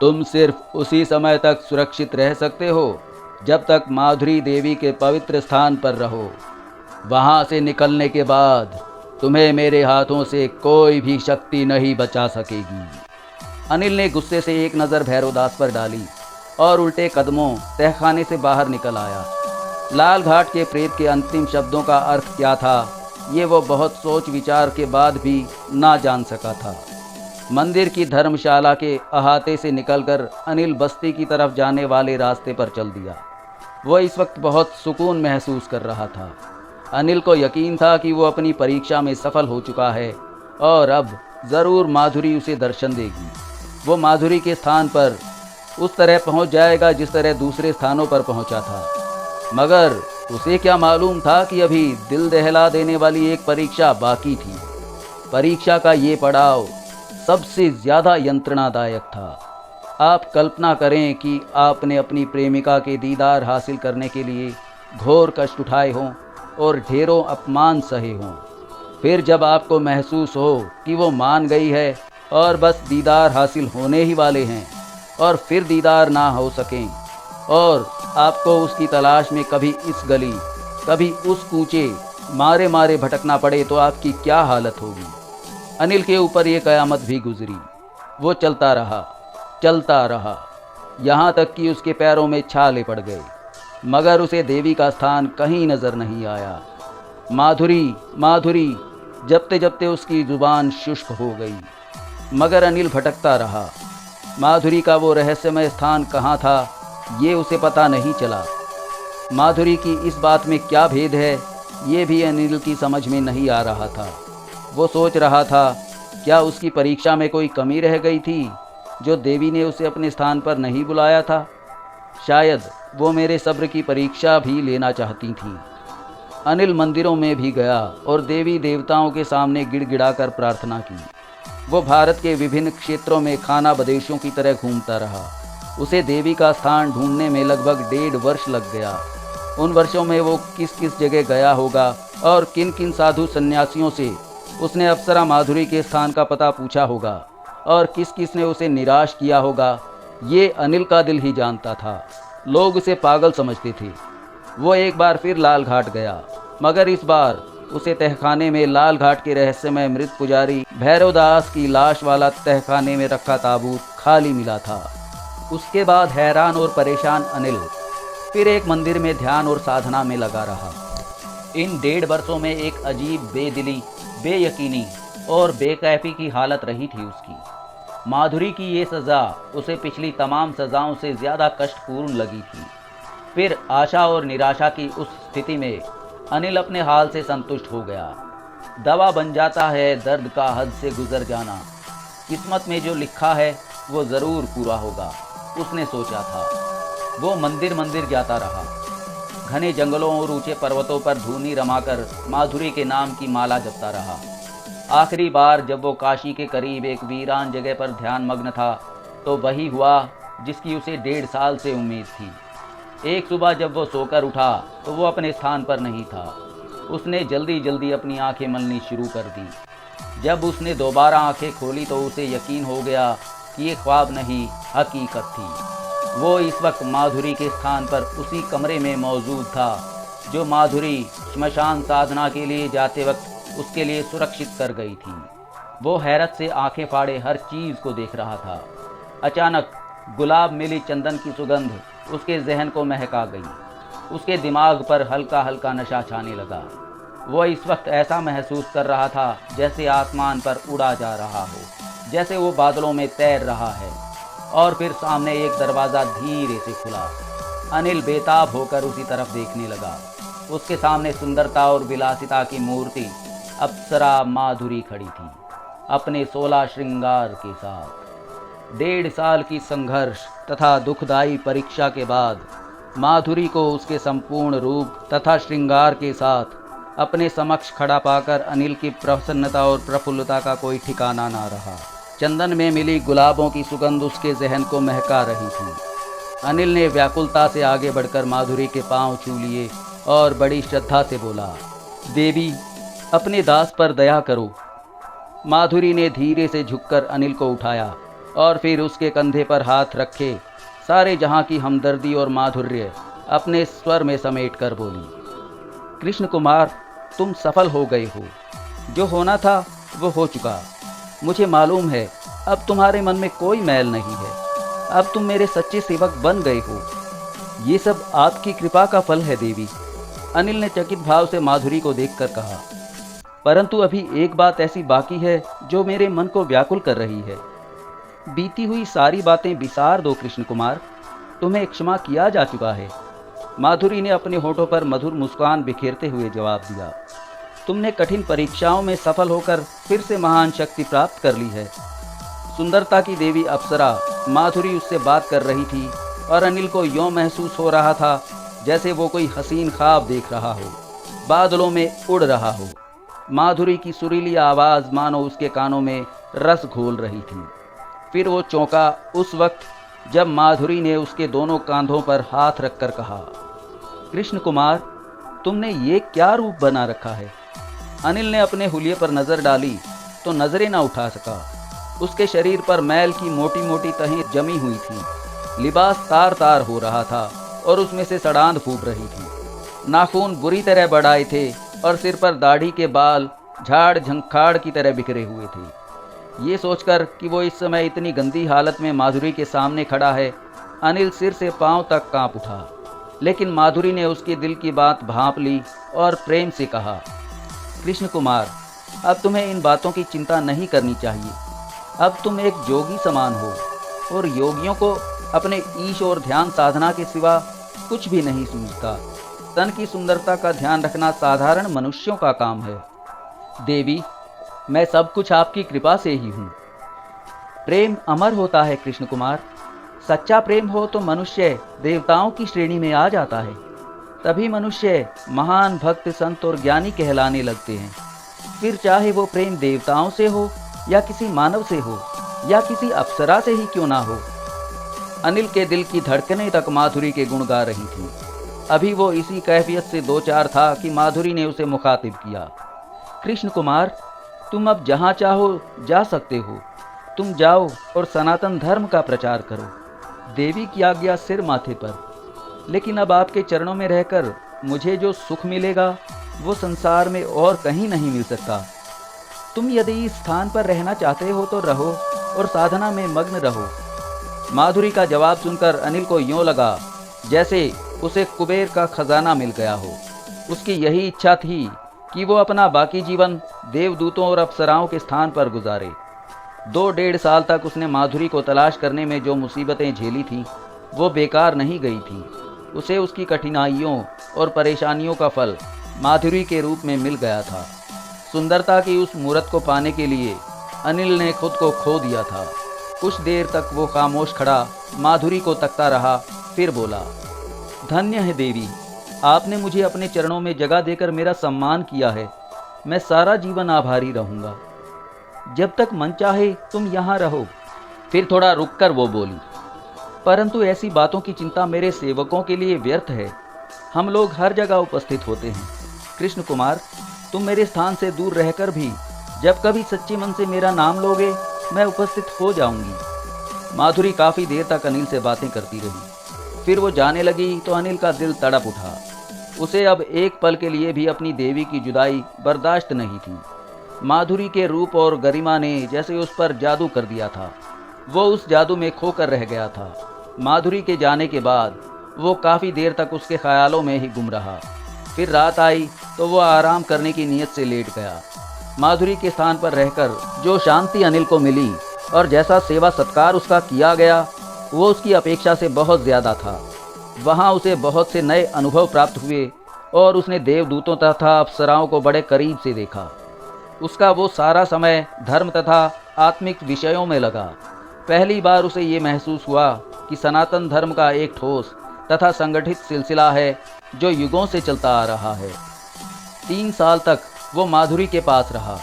तुम सिर्फ उसी समय तक सुरक्षित रह सकते हो जब तक माधुरी देवी के पवित्र स्थान पर रहो। वहाँ से निकलने के बाद तुम्हें मेरे हाथों से कोई भी शक्ति नहीं बचा सकेगी। अनिल ने गुस्से से एक नज़र भैरवदास पर डाली और उल्टे कदमों तहखाने से बाहर निकल आया। लाल घाट के प्रेत के अंतिम शब्दों का अर्थ क्या था ये वो बहुत सोच विचार के बाद भी ना जान सका था। मंदिर की धर्मशाला के अहाते से निकलकर अनिल बस्ती की तरफ जाने वाले रास्ते पर चल दिया। वो इस वक्त बहुत सुकून महसूस कर रहा था। अनिल को यकीन था कि वो अपनी परीक्षा में सफल हो चुका है और अब ज़रूर माधुरी उसे दर्शन देगी। वो माधुरी के स्थान पर उस तरह पहुंच जाएगा जिस तरह दूसरे स्थानों पर पहुंचा था। मगर उसे क्या मालूम था कि अभी दिल दहला देने वाली एक परीक्षा बाकी थी। परीक्षा का ये पड़ाव सबसे ज़्यादा यंत्रणादायक था। आप कल्पना करें कि आपने अपनी प्रेमिका के दीदार हासिल करने के लिए घोर कष्ट उठाए हों और ढेरों अपमान सहे हों। फिर जब आपको महसूस हो कि वो मान गई है और बस दीदार हासिल होने ही वाले हैं और फिर दीदार ना हो सकें और आपको उसकी तलाश में कभी इस गली कभी उस कूचे मारे मारे भटकना पड़े तो आपकी क्या हालत होगी। अनिल के ऊपर ये कयामत भी गुजरी। वो चलता रहा, यहाँ तक कि उसके पैरों में छाले पड़ गए, मगर उसे देवी का स्थान कहीं नजर नहीं आया। माधुरी माधुरी जपते जपते उसकी जुबान शुष्क हो गई, मगर अनिल भटकता रहा। माधुरी का वो रहस्यमय स्थान कहाँ था, ये उसे पता नहीं चला। माधुरी की इस बात में क्या भेद है, ये भी अनिल की समझ में नहीं आ रहा था। वो सोच रहा था, क्या उसकी परीक्षा में कोई कमी रह गई थी जो देवी ने उसे अपने स्थान पर नहीं बुलाया था। शायद वो मेरे सब्र की परीक्षा भी लेना चाहती थीं। अनिल मंदिरों में भी गया और देवी देवताओं के सामने गिड़गिड़ाकर प्रार्थना की। वो भारत के विभिन्न क्षेत्रों में खाना बदेशों की तरह घूमता रहा। उसे देवी का स्थान ढूंढने में लगभग 1.5 वर्ष लग गया। उन वर्षों में वो किस किस जगह गया होगा और किन किन साधु सन्यासियों से उसने अप्सरा माधुरी के स्थान का पता पूछा होगा और किस किस ने उसे निराश किया होगा, ये अनिल का दिल ही जानता था। लोग उसे पागल समझते थे। वो एक बार फिर लाल घाट गया, मगर इस बार उसे तहखाने में लाल घाट के रहस्यमय मृत पुजारी भैरवदास की लाश वाला तहखाने में रखा ताबूत खाली मिला था। उसके बाद हैरान और परेशान अनिल फिर एक मंदिर में ध्यान और साधना में लगा रहा। इन 1.5 वर्षों में एक अजीब बेदिली, बेयकीनी और बेकैफी की हालत रही थी उसकी। माधुरी की ये सज़ा उसे पिछली तमाम सज़ाओं से ज़्यादा कष्टपूर्ण लगी थी। फिर आशा और निराशा की उस स्थिति में अनिल अपने हाल से संतुष्ट हो गया। दवा बन जाता है दर्द का हद से गुजर जाना। किस्मत में जो लिखा है वो ज़रूर पूरा होगा, उसने सोचा था। वो मंदिर मंदिर जाता रहा। घने जंगलों और ऊंचे पर्वतों पर धूनी रमाकर माधुरी के नाम की माला जपता रहा। आखिरी बार जब वो काशी के करीब एक वीरान जगह पर ध्यान मग्न था तो वही हुआ जिसकी उसे 1.5 साल से उम्मीद थी। एक सुबह जब वो सोकर उठा तो वो अपने स्थान पर नहीं था। उसने जल्दी जल्दी अपनी आंखें मलनी शुरू कर दी। जब उसने दोबारा आंखें खोली तो उसे यकीन हो गया कि ये ख्वाब नहीं, हकीकत थी। वो इस वक्त माधुरी के स्थान पर उसी कमरे में मौजूद था जो माधुरी श्मशान साधना के लिए जाते वक्त उसके लिए सुरक्षित कर गई थी। वो हैरत से आंखें फाड़े हर चीज़ को देख रहा था। अचानक गुलाब मिली चंदन की सुगंध उसके जहन को महका गई। उसके दिमाग पर हल्का हल्का नशा छाने लगा। वो इस वक्त ऐसा महसूस कर रहा था जैसे आसमान पर उड़ा जा रहा हो, जैसे वो बादलों में तैर रहा है। और फिर सामने एक दरवाज़ा धीरे से खुला। अनिल बेताब होकर उसी तरफ देखने लगा। उसके सामने सुंदरता और विलासिता की मूर्ति अप्सरा माधुरी खड़ी थी, अपने 16 श्रृंगार के साथ। 1.5 साल की संघर्ष तथा दुखदायी परीक्षा के बाद माधुरी को उसके संपूर्ण रूप तथा श्रृंगार के साथ अपने समक्ष खड़ा पाकर अनिल की प्रसन्नता और प्रफुल्लता का कोई ठिकाना ना रहा। चंदन में मिली गुलाबों की सुगंध उसके जहन को महका रही थी। अनिल ने व्याकुलता से आगे बढ़कर माधुरी के पांव छू लिए और बड़ी श्रद्धा से बोला, देवी अपने दास पर दया करो। माधुरी ने धीरे से झुककर अनिल को उठाया और फिर उसके कंधे पर हाथ रखे सारे जहां की हमदर्दी और माधुर्य अपने स्वर में समेट कर बोली, कृष्ण कुमार तुम सफल हो गए हो। जो होना था वो हो चुका। मुझे मालूम है अब तुम्हारे मन में कोई मैल नहीं है। अब तुम मेरे सच्चे सेवक बन गए हो। ये सब आपकी कृपा का फल है देवी। अनिल ने चकित भाव से माधुरी को देखकर कहा, परंतु अभी एक बात ऐसी बाकी है जो मेरे मन को व्याकुल कर रही है। बीती हुई सारी बातें विसार दो कृष्ण कुमार, तुम्हें क्षमा किया जा चुका है। माधुरी ने अपने होठों पर मधुर मुस्कान बिखेरते हुए जवाब दिया, तुमने कठिन परीक्षाओं में सफल होकर फिर से महान शक्ति प्राप्त कर ली है। सुंदरता की देवी अप्सरा माधुरी उससे बात कर रही थी और अनिल को यों महसूस हो रहा था जैसे वो कोई हसीन ख्वाब देख रहा हो, बादलों में उड़ रहा हो। माधुरी की सुरीली आवाज़ मानो उसके कानों में रस घोल रही थी। फिर वो चौंका उस वक्त जब माधुरी ने उसके दोनों कांधों पर हाथ रखकर कहा, कृष्ण कुमार तुमने ये क्या रूप बना रखा है। अनिल ने अपने हुलिये पर नज़र डाली तो नजरें ना उठा सका। उसके शरीर पर मैल की मोटी मोटी तहें जमी हुई थी। लिबास तार तार हो रहा था और उसमें से सड़ांध फूट रही थी। नाखून बुरी तरह बढ़ आए थे और सिर पर दाढ़ी के बाल झाड़ झंखाड़ की तरह बिखरे हुए थे। ये सोचकर कि वो इस समय इतनी गंदी हालत में माधुरी के सामने खड़ा है, अनिल सिर से पांव तक कांप उठा। लेकिन माधुरी ने उसके दिल की बात भांप ली और प्रेम से कहा, कृष्ण कुमार, अब तुम्हें इन बातों की चिंता नहीं करनी चाहिए। अब तुम एक जोगी समान हो और योगियों को अपने ईश और ध्यान साधना के सिवा कुछ भी नहीं सूझता। तन की सुंदरता का ध्यान रखना साधारण मनुष्यों का काम है। देवी, मैं सब कुछ आपकी कृपा से ही हूँ। प्रेम अमर होता है कृष्ण कुमार। सच्चा प्रेम हो तो मनुष्य देवताओं की श्रेणी में आ जाता है। तभी मनुष्य महान भक्त, संत और ज्ञानी कहलाने लगते हैं। फिर चाहे वो प्रेम देवताओं से हो या किसी मानव से हो या किसी अप्सरा से ही क्यों ना हो। अनिल के दिल की धड़कनें तक माधुरी के गुण गा रही थीं। अभी वो इसी कैफियत से दो चार था कि माधुरी ने उसे मुखातिब किया। कृष्ण कुमार, तुम अब जहाँ चाहो जा सकते हो। तुम जाओ और सनातन धर्म का प्रचार करो। देवी की आज्ञा सिर माथे पर। लेकिन अब आपके चरणों में रहकर मुझे जो सुख मिलेगा वो संसार में और कहीं नहीं मिल सकता। तुम यदि इस स्थान पर रहना चाहते हो तो रहो और साधना में मग्न रहो। माधुरी का जवाब सुनकर अनिल को यूं लगा जैसे उसे कुबेर का खजाना मिल गया हो। उसकी यही इच्छा थी कि वो अपना बाकी जीवन देवदूतों और अप्सराओं के स्थान पर गुजारे। 2 डेढ़ साल तक उसने माधुरी को तलाश करने में जो मुसीबतें झेली थीं वो बेकार नहीं गई थी। उसे उसकी कठिनाइयों और परेशानियों का फल माधुरी के रूप में मिल गया था। सुंदरता की उस मूरत को पाने के लिए अनिल ने खुद को खो दिया था। कुछ देर तक वो खामोश खड़ा माधुरी को तकता रहा, फिर बोला, धन्य है देवी, आपने मुझे अपने चरणों में जगह देकर मेरा सम्मान किया है। मैं सारा जीवन आभारी रहूँगा। जब तक मन चाहे तुम यहाँ रहो। फिर थोड़ा रुककर वो बोली, परंतु ऐसी बातों की चिंता मेरे सेवकों के लिए व्यर्थ है। हम लोग हर जगह उपस्थित होते हैं। कृष्ण कुमार, तुम मेरे स्थान से दूर रहकर भी जब कभी सच्चे मन से मेरा नाम लोगे मैं उपस्थित हो जाऊंगी। माधुरी काफ़ी देर तक अनिल से बातें करती रही। फिर वो जाने लगी तो अनिल का दिल तड़प उठा। उसे अब एक पल के लिए भी अपनी देवी की जुदाई बर्दाश्त नहीं थी। माधुरी के रूप और गरिमा ने जैसे उस पर जादू कर दिया था। वो उस जादू में खोकर रह गया था। माधुरी के जाने के बाद वो काफ़ी देर तक उसके ख्यालों में ही गुम रहा। फिर रात आई तो वो आराम करने की नीयत से लेट गया। माधुरी के स्थान पर रहकर जो शांति अनिल को मिली और जैसा सेवा सत्कार उसका किया गया वो उसकी अपेक्षा से बहुत ज़्यादा था। वहाँ उसे बहुत से नए अनुभव प्राप्त हुए और उसने देवदूतों तथा अप्सराओं को बड़े करीब से देखा। उसका वो सारा समय धर्म तथा आत्मिक विषयों में लगा। पहली बार उसे ये महसूस हुआ कि सनातन धर्म का एक ठोस तथा संगठित सिलसिला है जो युगों से चलता आ रहा है। 3 साल तक वो माधुरी के पास रहा।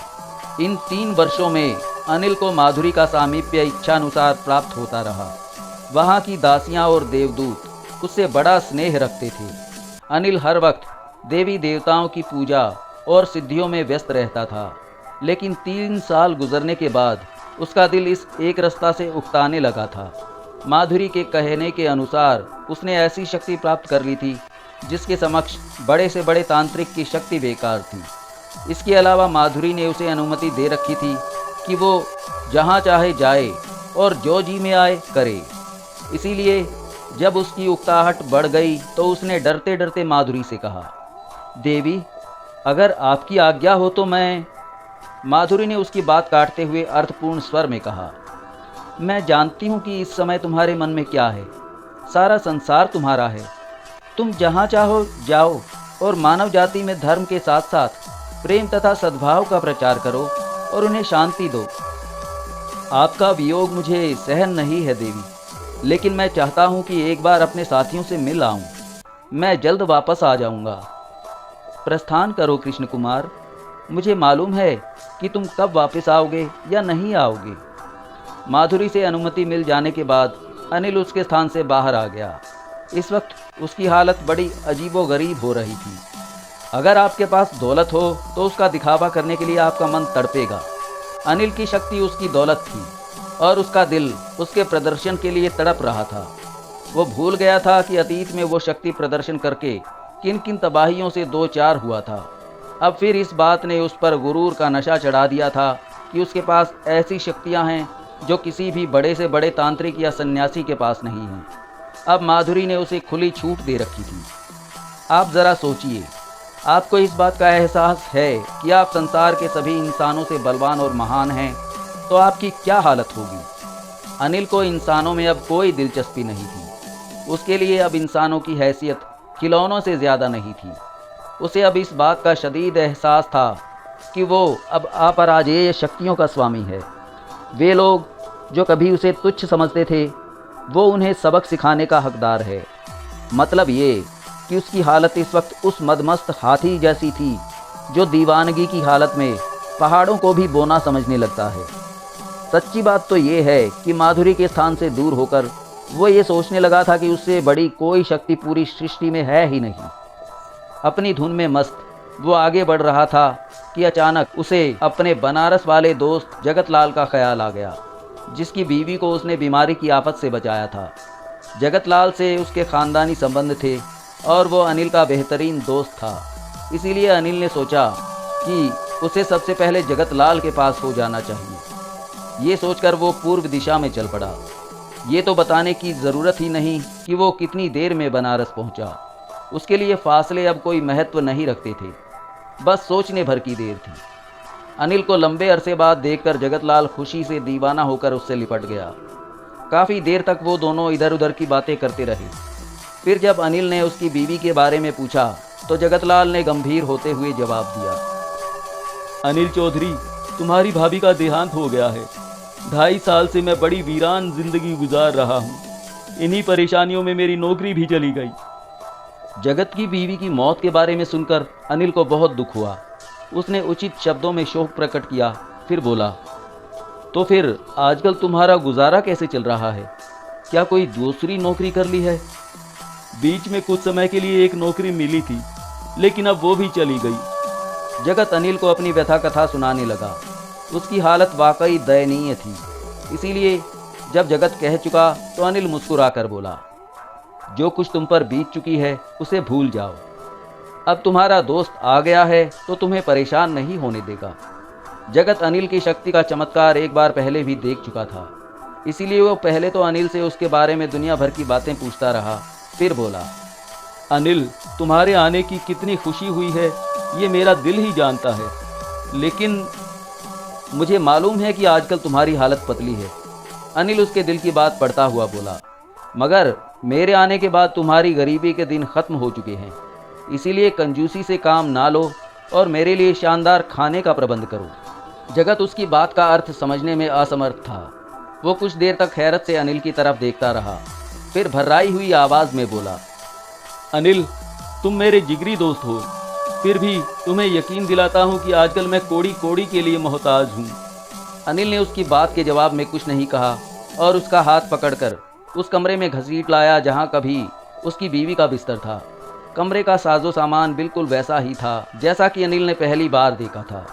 इन 3 वर्षों में अनिल को माधुरी का सामीप्य इच्छानुसार प्राप्त होता रहा। वहाँ की दासियाँ और देवदूत उससे बड़ा स्नेह रखते थे। अनिल हर वक्त देवी देवताओं की पूजा और सिद्धियों में व्यस्त रहता था। लेकिन 3 साल गुजरने के बाद उसका दिल इस एक रास्ता से उकताने लगा था। माधुरी के कहने के अनुसार उसने ऐसी शक्ति प्राप्त कर ली थी जिसके समक्ष बड़े से बड़े तांत्रिक की शक्ति बेकार थी। इसके अलावा माधुरी ने उसे अनुमति दे रखी थी कि वो जहाँ चाहे जाए और जो जी में आए करे। इसीलिए जब उसकी उकताहट बढ़ गई तो उसने डरते डरते माधुरी से कहा, देवी, अगर आपकी आज्ञा हो तो मैं। माधुरी ने उसकी बात काटते हुए अर्थपूर्ण स्वर में कहा, मैं जानती हूँ कि इस समय तुम्हारे मन में क्या है। सारा संसार तुम्हारा है। तुम जहाँ चाहो जाओ और मानव जाति में धर्म के साथ साथ प्रेम तथा सद्भाव का प्रचार करो और उन्हें शांति दो। आपका वियोग मुझे सहन नहीं है देवी, लेकिन मैं चाहता हूँ कि एक बार अपने साथियों से मिल आऊँ। मैं जल्द वापस आ जाऊँगा। प्रस्थान करो कृष्ण कुमार। मुझे मालूम है कि तुम कब वापस आओगे या नहीं आओगे। माधुरी से अनुमति मिल जाने के बाद अनिल उसके स्थान से बाहर आ गया। इस वक्त उसकी हालत बड़ी अजीबोगरीब हो रही थी। अगर आपके पास दौलत हो तो उसका दिखावा करने के लिए आपका मन तड़पेगा। अनिल की शक्ति उसकी दौलत थी और उसका दिल उसके प्रदर्शन के लिए तड़प रहा था। वो भूल गया था कि अतीत में वो शक्ति प्रदर्शन करके किन किन तबाहियों से दो चार हुआ था। अब फिर इस बात ने उस पर गुरूर का नशा चढ़ा दिया था कि उसके पास ऐसी शक्तियां हैं जो किसी भी बड़े से बड़े तांत्रिक या सन्यासी के पास नहीं हैं। अब माधुरी ने उसे खुली छूट दे रखी थी। आप ज़रा सोचिए, आपको इस बात का एहसास है कि आप संसार के सभी इंसानों से बलवान और महान हैं, तो आपकी क्या हालत होगी। अनिल को इंसानों में अब कोई दिलचस्पी नहीं थी। उसके लिए अब इंसानों की हैसियत खिलौनों से ज़्यादा नहीं थी। उसे अब इस बात का शदीद एहसास था कि वो अब अपराजेय शक्तियों का स्वामी है। वे लोग जो कभी उसे तुच्छ समझते थे, वो उन्हें सबक सिखाने का हकदार है। मतलब ये कि उसकी हालत इस वक्त उस मदमस्त हाथी जैसी थी जो दीवानगी की हालत में पहाड़ों को भी बोना समझने लगता है। सच्ची बात तो ये है कि माधुरी के स्थान से दूर होकर वो ये सोचने लगा था कि उससे बड़ी कोई शक्ति पूरी सृष्टि में है ही नहीं। अपनी धुन में मस्त वो आगे बढ़ रहा था कि अचानक उसे अपने बनारस वाले दोस्त जगत लाल का ख्याल आ गया, जिसकी बीवी को उसने बीमारी की आफत से बचाया था। जगत लाल से उसके ख़ानदानी संबंध थे और वो अनिल का बेहतरीन दोस्त था। इसीलिए अनिल ने सोचा कि उसे सबसे पहले जगत लाल के पास हो जाना चाहिए। ये सोचकर वो पूर्व दिशा में चल पड़ा। ये तो बताने की ज़रूरत ही नहीं कि वो कितनी देर में बनारस पहुंचा। उसके लिए फासले अब कोई महत्व नहीं रखते थे, बस सोचने भर की देर थी। अनिल को लंबे अरसे बाद देखकर जगतलाल खुशी से दीवाना होकर उससे लिपट गया। काफ़ी देर तक वो दोनों इधर उधर की बातें करते रहे। फिर जब अनिल ने उसकी बीवी के बारे में पूछा तो जगतलाल ने गंभीर होते हुए जवाब दिया, अनिल चौधरी, तुम्हारी भाभी का देहांत हो गया है। 2.5 साल से मैं बड़ी वीरान जिंदगी गुजार रहा हूँ। इन्हीं परेशानियों में मेरी नौकरी भी चली गई। जगत की बीवी की मौत के बारे में सुनकर अनिल को बहुत दुख हुआ। उसने उचित शब्दों में शोक प्रकट किया। फिर बोला, तो फिर आजकल तुम्हारा गुजारा कैसे चल रहा है? क्या कोई दूसरी नौकरी कर ली है? बीच में कुछ समय के लिए एक नौकरी मिली थी, लेकिन अब वो भी चली गई। जगत अनिल को अपनी व्यथा कथा सुनाने लगा। उसकी हालत वाकई दयनीय थी। इसीलिए जब जगत कह चुका तो अनिल मुस्कुरा कर बोला, जो कुछ तुम पर बीत चुकी है उसे भूल जाओ। अब तुम्हारा दोस्त आ गया है तो तुम्हें परेशान नहीं होने देगा। जगत अनिल की शक्ति का चमत्कार एक बार पहले भी देख चुका था। इसीलिए वो पहले तो अनिल से उसके बारे में दुनिया भर की बातें पूछता रहा। फिर बोला, अनिल, तुम्हारे आने की कितनी खुशी हुई है ये मेरा दिल ही जानता है, लेकिन मुझे मालूम है कि आजकल तुम्हारी हालत पतली है। अनिल उसके दिल की बात पढ़ता हुआ बोला, मगर मेरे आने के बाद तुम्हारी गरीबी के दिन ख़त्म हो चुके हैं। इसीलिए कंजूसी से काम ना लो और मेरे लिए शानदार खाने का प्रबंध करो। जगत उसकी बात का अर्थ समझने में असमर्थ था। वो कुछ देर तक हैरत से अनिल की तरफ देखता रहा। फिर भर्राई हुई आवाज़ में बोला, अनिल, तुम मेरे जिगरी दोस्त हो, फिर भी तुम्हें यकीन दिलाता हूँ कि आजकल मैं कोड़ी कोड़ी के लिए मोहताज हूँ। अनिल ने उसकी बात के जवाब में कुछ नहीं कहा और उसका हाथ पकड़कर उस कमरे में घसीट लाया जहाँ कभी उसकी बीवी का बिस्तर था। कमरे का साजो सामान बिल्कुल वैसा ही था जैसा कि अनिल ने पहली बार देखा था,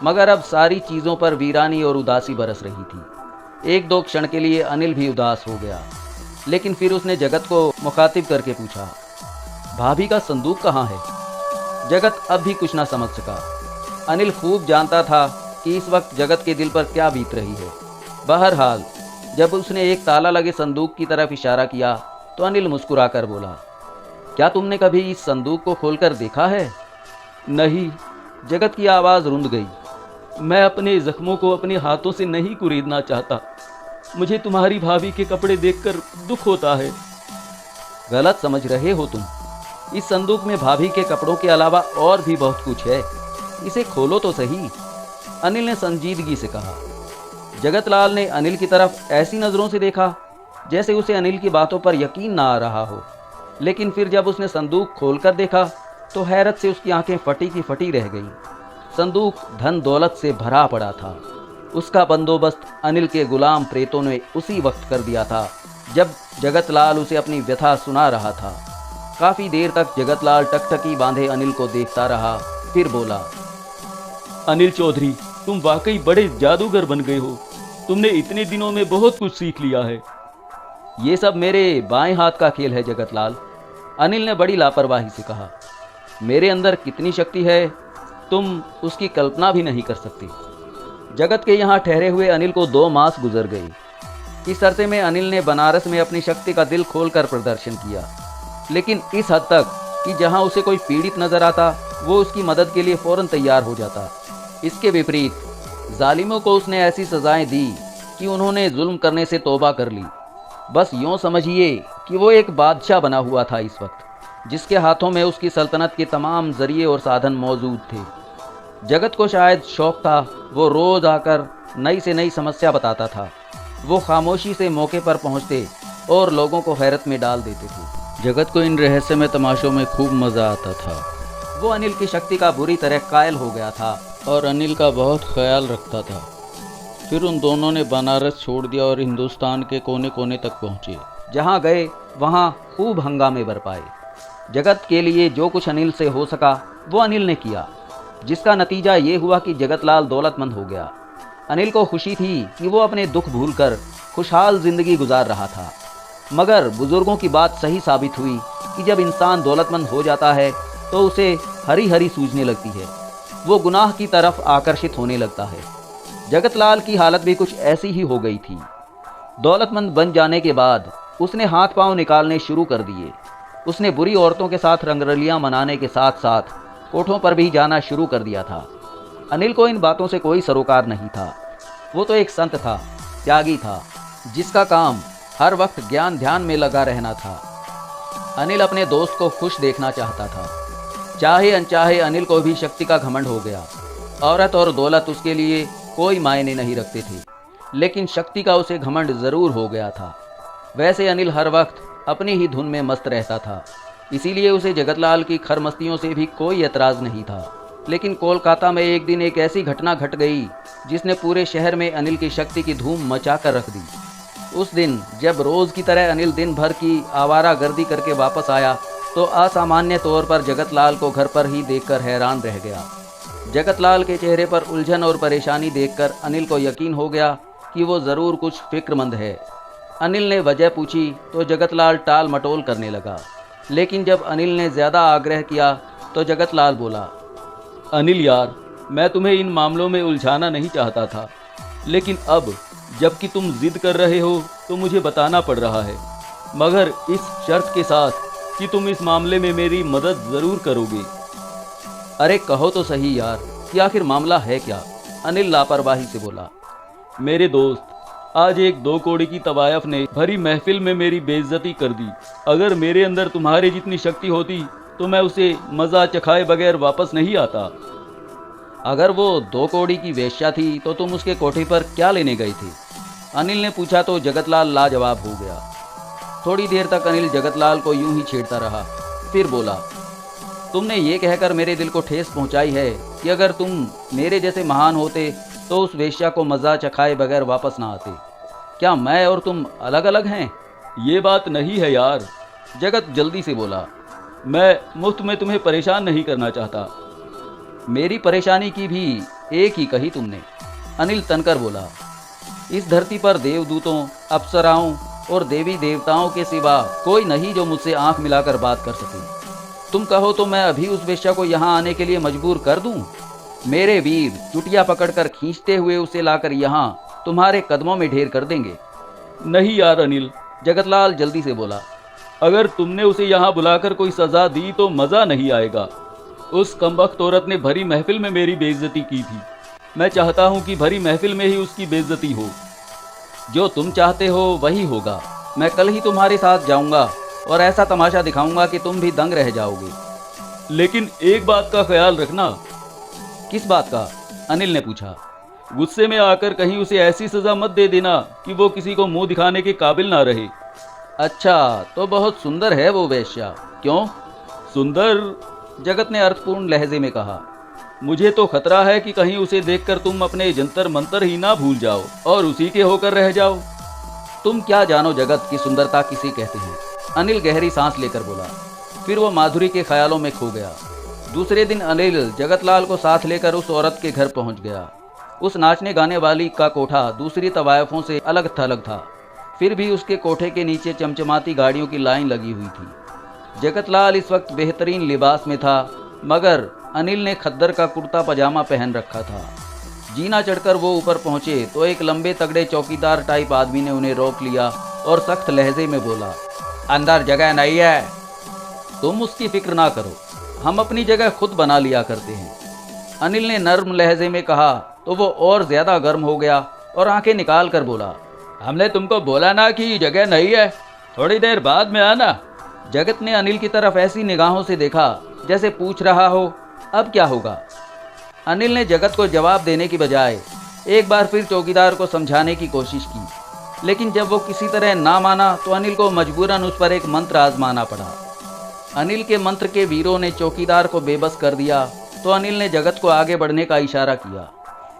मगर अब सारी चीज़ों पर वीरानी और उदासी बरस रही थी। एक दो क्षण के लिए अनिल भी उदास हो गया, लेकिन फिर उसने जगत को मुखातिब करके पूछा, भाभी का संदूक कहाँ है? जगत अब भी कुछ ना समझ सका। अनिल खूब जानता था कि इस वक्त जगत के दिल पर क्या बीत रही है। बहरहाल जब उसने एक ताला लगे संदूक की तरफ इशारा किया तो अनिल मुस्कुरा कर बोला, क्या तुमने कभी इस संदूक को खोलकर देखा है? नहीं। जगत की आवाज़ रुंध गई। मैं अपने जख्मों को अपने हाथों से नहीं कुरेदना चाहता। मुझे तुम्हारी भाभी के कपड़े देखकर दुख होता है। गलत समझ रहे हो तुम। इस संदूक में भाभी के कपड़ों के अलावा और भी बहुत कुछ है। इसे खोलो तो सही, अनिल ने संजीदगी से कहा। जगतलाल ने अनिल की तरफ ऐसी नज़रों से देखा जैसे उसे अनिल की बातों पर यकीन ना आ रहा हो। लेकिन फिर जब उसने संदूक खोलकर देखा तो हैरत से उसकी आंखें फटी की फटी रह गईं। संदूक धन दौलत से भरा पड़ा था। उसका बंदोबस्त अनिल के गुलाम प्रेतों ने उसी वक्त कर दिया था जब जगतलाल उसे अपनी व्यथा सुना रहा था। काफ़ी देर तक जगतलाल टकटकी बांधे अनिल को देखता रहा। फिर बोला, अनिल चौधरी, तुम वाकई बड़े जादूगर बन गए हो। तुमने इतने दिनों में बहुत कुछ सीख लिया है। ये सब मेरे बाएं हाथ का खेल है जगतलाल, अनिल ने बड़ी लापरवाही से कहा। मेरे अंदर कितनी शक्ति है तुम उसकी कल्पना भी नहीं कर सकती। जगत के यहाँ ठहरे हुए अनिल को 2 मास गुजर गए। इस अरसे में अनिल ने बनारस में अपनी शक्ति का दिल खोलकर प्रदर्शन किया, लेकिन इस हद तक कि जहाँ उसे कोई पीड़ित नजर आता वो उसकी मदद के लिए फौरन तैयार हो जाता। इसके विपरीत जालिमों को उसने ऐसी सजाएं दी कि उन्होंने जुल्म करने से तौबा कर ली। बस यूँ समझिए कि वो एक बादशाह बना हुआ था इस वक्त, जिसके हाथों में उसकी सल्तनत के तमाम जरिए और साधन मौजूद थे। जगत को शायद शौक था, वो रोज़ आकर नई से नई समस्या बताता था। वो खामोशी से मौके पर पहुंचते और लोगों को हैरत में डाल देते थे। जगत को इन रहस्यमय तमाशों में खूब मज़ा आता था। वो अनिल की शक्ति का बुरी तरह कायल हो गया था और अनिल का बहुत ख्याल रखता था। फिर उन दोनों ने बनारस छोड़ दिया और हिंदुस्तान के कोने कोने तक पहुँचे। जहाँ गए वहाँ खूब हंगामे बरपाए। जगत के लिए जो कुछ अनिल से हो सका वो अनिल ने किया, जिसका नतीजा ये हुआ कि जगतलाल दौलतमंद हो गया। अनिल को खुशी थी कि वो अपने दुख भूलकर खुशहाल जिंदगी गुजार रहा था। मगर बुजुर्गों की बात सही साबित हुई कि जब इंसान दौलतमंद हो जाता है तो उसे हरी हरी सूझने लगती है, वो गुनाह की तरफ आकर्षित होने लगता है। जगतलाल की हालत भी कुछ ऐसी ही हो गई थी। दौलतमंद बन जाने के बाद उसने हाथ पांव निकालने शुरू कर दिए। उसने बुरी औरतों के साथ रंगरलियां मनाने के साथ साथ कोठों पर भी जाना शुरू कर दिया था। अनिल को इन बातों से कोई सरोकार नहीं था। वो तो एक संत था, त्यागी था, जिसका काम हर वक्त ज्ञान ध्यान में लगा रहना था। अनिल अपने दोस्त को खुश देखना चाहता था। चाहे अनचाहे अनिल को भी शक्ति का घमंड हो गया। औरत और दौलत उसके लिए कोई मायने नहीं रखते थे, लेकिन शक्ति का उसे घमंड ज़रूर हो गया था। वैसे अनिल हर वक्त अपनी ही धुन में मस्त रहता था, इसीलिए उसे जगतलाल की खरमस्तियों से भी कोई एतराज़ नहीं था। लेकिन कोलकाता में एक दिन एक ऐसी घटना घट गई जिसने पूरे शहर में अनिल की शक्ति की धूम मचा कर रख दी। उस दिन जब रोज़ की तरह अनिल दिन भर की आवारा गर्दी करके वापस आया तो असामान्य तौर पर जगतलाल को घर पर ही देखकर हैरान रह गया। जगतलाल के चेहरे पर उलझन और परेशानी देखकर अनिल को यकीन हो गया कि वो ज़रूर कुछ फिक्रमंद है। अनिल ने वजह पूछी तो जगतलाल टाल मटोल करने लगा, लेकिन जब अनिल ने ज़्यादा आग्रह किया तो जगतलाल बोला, अनिल यार, मैं तुम्हें इन मामलों में उलझाना नहीं चाहता था, लेकिन अब जबकि तुम जिद कर रहे हो तो मुझे बताना पड़ रहा है, मगर इस शर्त के साथ कि तुम इस मामले में मेरी मदद ज़रूर करोगे। अरे कहो तो सही यार, कि आखिर मामला है क्या? अनिल लापरवाही से बोला। मेरे दोस्त, आज एक 2 कौड़ी की तवायफ ने भरी महफिल में मेरी बेइज्जती कर दी। अगर मेरे अंदर तुम्हारे जितनी शक्ति होती तो मैं उसे मज़ा चखाए बगैर वापस नहीं आता। अगर वो 2 कौड़ी की वेश्या थी तो तुम उसके कोठे पर क्या लेने गए थे? अनिल ने पूछा तो जगतलाल लाजवाब हो गया। थोड़ी देर तक अनिल जगतलाल को यूं ही छेड़ता रहा, फिर बोला, तुमने ये कहकर मेरे दिल को ठेस पहुंचाई है कि अगर तुम मेरे जैसे महान होते तो उस वेश्या को मज़ा चखाए बगैर वापस ना आते। क्या मैं और तुम अलग अलग हैं? ये बात नहीं है यार, जगत जल्दी से बोला। मैं मुफ्त में तुम्हें परेशान नहीं करना चाहता। मेरी परेशानी की भी एक ही कही तुमने, अनिल तनकर बोला। इस धरती पर देवदूतों, अप्सराओं और देवी देवताओं के सिवा कोई नहीं जो मुझसे आंख मिलाकर बात कर सके। तुम कहो तो मैं अभी उस वेश्या को यहाँ आने के लिए मजबूर कर दूं? मेरे वीर चुटिया पकड़कर खींचते हुए उसे लाकर यहाँ तुम्हारे कदमों में ढेर कर देंगे। नहीं यार अनिल, जगतलाल जल्दी से बोला। अगर तुमने उसे यहाँ बुलाकर कोई सज़ा दी तो मज़ा नहीं आएगा। उस कमबख्त औरत ने भरी महफिल में मेरी बेइज्जती की थी। मैं चाहता हूँ कि भरी महफिल में ही उसकी बेइज्जती हो। जो तुम चाहते हो वही होगा। मैं कल ही तुम्हारे साथ जाऊँगा और ऐसा तमाशा दिखाऊंगा कि तुम भी दंग रह जाओगे। लेकिन एक बात का ख्याल रखना। किस बात का? अनिल ने पूछा। गुस्से में आकर कहीं उसे ऐसी सज़ा मत दे देना कि वो किसी को मुंह दिखाने के काबिल ना रहे। अच्छा, तो बहुत सुंदर है वो वेश्या? क्यों सुंदर? जगत ने अर्थपूर्ण लहजे में कहा। मुझे तो खतरा है कि कहीं उसे देखकर तुम अपने जंतर मंतर ही ना भूल जाओ और उसी के होकर रह जाओ। तुम क्या जानो जगत की सुंदरता किसे कहते हैं? अनिल गहरी सांस लेकर बोला। फिर वो माधुरी के ख्यालों में खो गया। दूसरे दिन अनिल जगतलाल को साथ लेकर उस औरत के घर पहुंच गया। उस नाचने गाने वाली का कोठा दूसरी तवायफों से अलग थलग था। फिर भी उसके कोठे के नीचे चमचमाती गाड़ियों की लाइन लगी हुई थी। जगतलाल इस वक्त बेहतरीन लिबास में था, मगर अनिल ने खद्दर का कुर्ता पजामा पहन रखा था। जीना चढ़कर वो ऊपर पहुंचे तो एक लंबे तगड़े चौकीदार टाइप आदमी ने उन्हें रोक लिया और सख्त लहजे में बोला, अंदर जगह नहीं है। तुम उसकी फिक्र ना करो, हम अपनी जगह खुद बना लिया करते हैं। अनिल ने नर्म लहजे में कहा तो वो और ज्यादा गर्म हो गया और आंखें निकाल कर बोला, हमने तुमको बोला ना कि जगह नहीं है, थोड़ी देर बाद में आना। जगत ने अनिल की तरफ ऐसी निगाहों से देखा जैसे पूछ रहा हो अब क्या होगा। अनिल ने जगत को जवाब देने की बजाय एक बार फिर चौकीदार को समझाने की कोशिश की, लेकिन जब वो किसी तरह ना माना तो अनिल को मजबूरन उस पर एक मंत्र आजमाना पड़ा। अनिल के मंत्र के वीरों ने चौकीदार को बेबस कर दिया तो अनिल ने जगत को आगे बढ़ने का इशारा किया।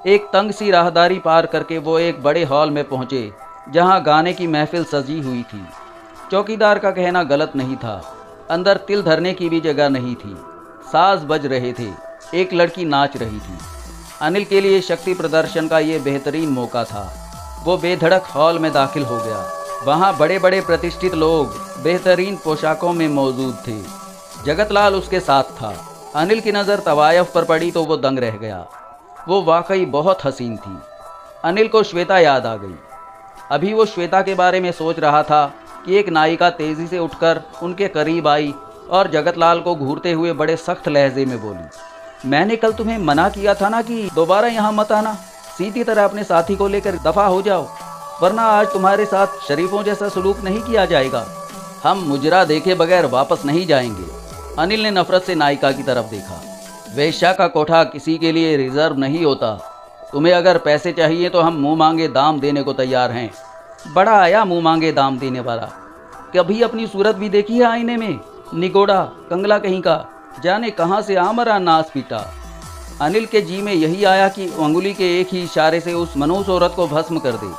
एक तंग सी राहदारी पार करके वो एक बड़े हॉल में पहुंचे जहां गाने की महफिल सजी हुई थी। चौकीदार का कहना गलत नहीं था, अंदर तिल धरने की भी जगह नहीं थी। साज बज रहे थे, एक लड़की नाच रही थी। अनिल के लिए शक्ति प्रदर्शन का ये बेहतरीन मौका था। वो बेधड़क हॉल में दाखिल हो गया। वहाँ बड़े बड़े प्रतिष्ठित लोग बेहतरीन पोशाकों में मौजूद थे। जगतलाल उसके साथ था। अनिल की नज़र तवायफ पर पड़ी तो वो दंग रह गया। वो वाकई बहुत हसीन थी। अनिल को श्वेता याद आ गई। अभी वो श्वेता के बारे में सोच रहा था कि एक नायिका तेज़ी से उठकर उनके करीब आई और जगतलाल को घूरते हुए बड़े सख्त लहजे में बोली, मैंने कल तुम्हें मना किया था ना कि दोबारा यहाँ मत आना। सीधी तरह अपने साथी को लेकर दफा हो जाओ, वरना आज तुम्हारे साथ शरीफों जैसा सलूक नहीं किया जाएगा। हम मुजरा देखे बगैर वापस नहीं जाएंगे। अनिल ने नफरत से नायिका की तरफ देखा। वेश्या का कोठा किसी के लिए रिजर्व नहीं होता। तुम्हें अगर पैसे चाहिए तो हम मुंह मांगे दाम देने को तैयार हैं। बड़ा आया मुंह मांगे दाम देने वाला। कभी अपनी सूरत भी देखी है आईने में? निगोड़ा कंगला कहीं का, जाने कहाँ से आमरा नास पीटा। अनिल के जी में यही आया कि अंगुली के एक ही इशारे से उस मनूस औरत को भस्म कर दे,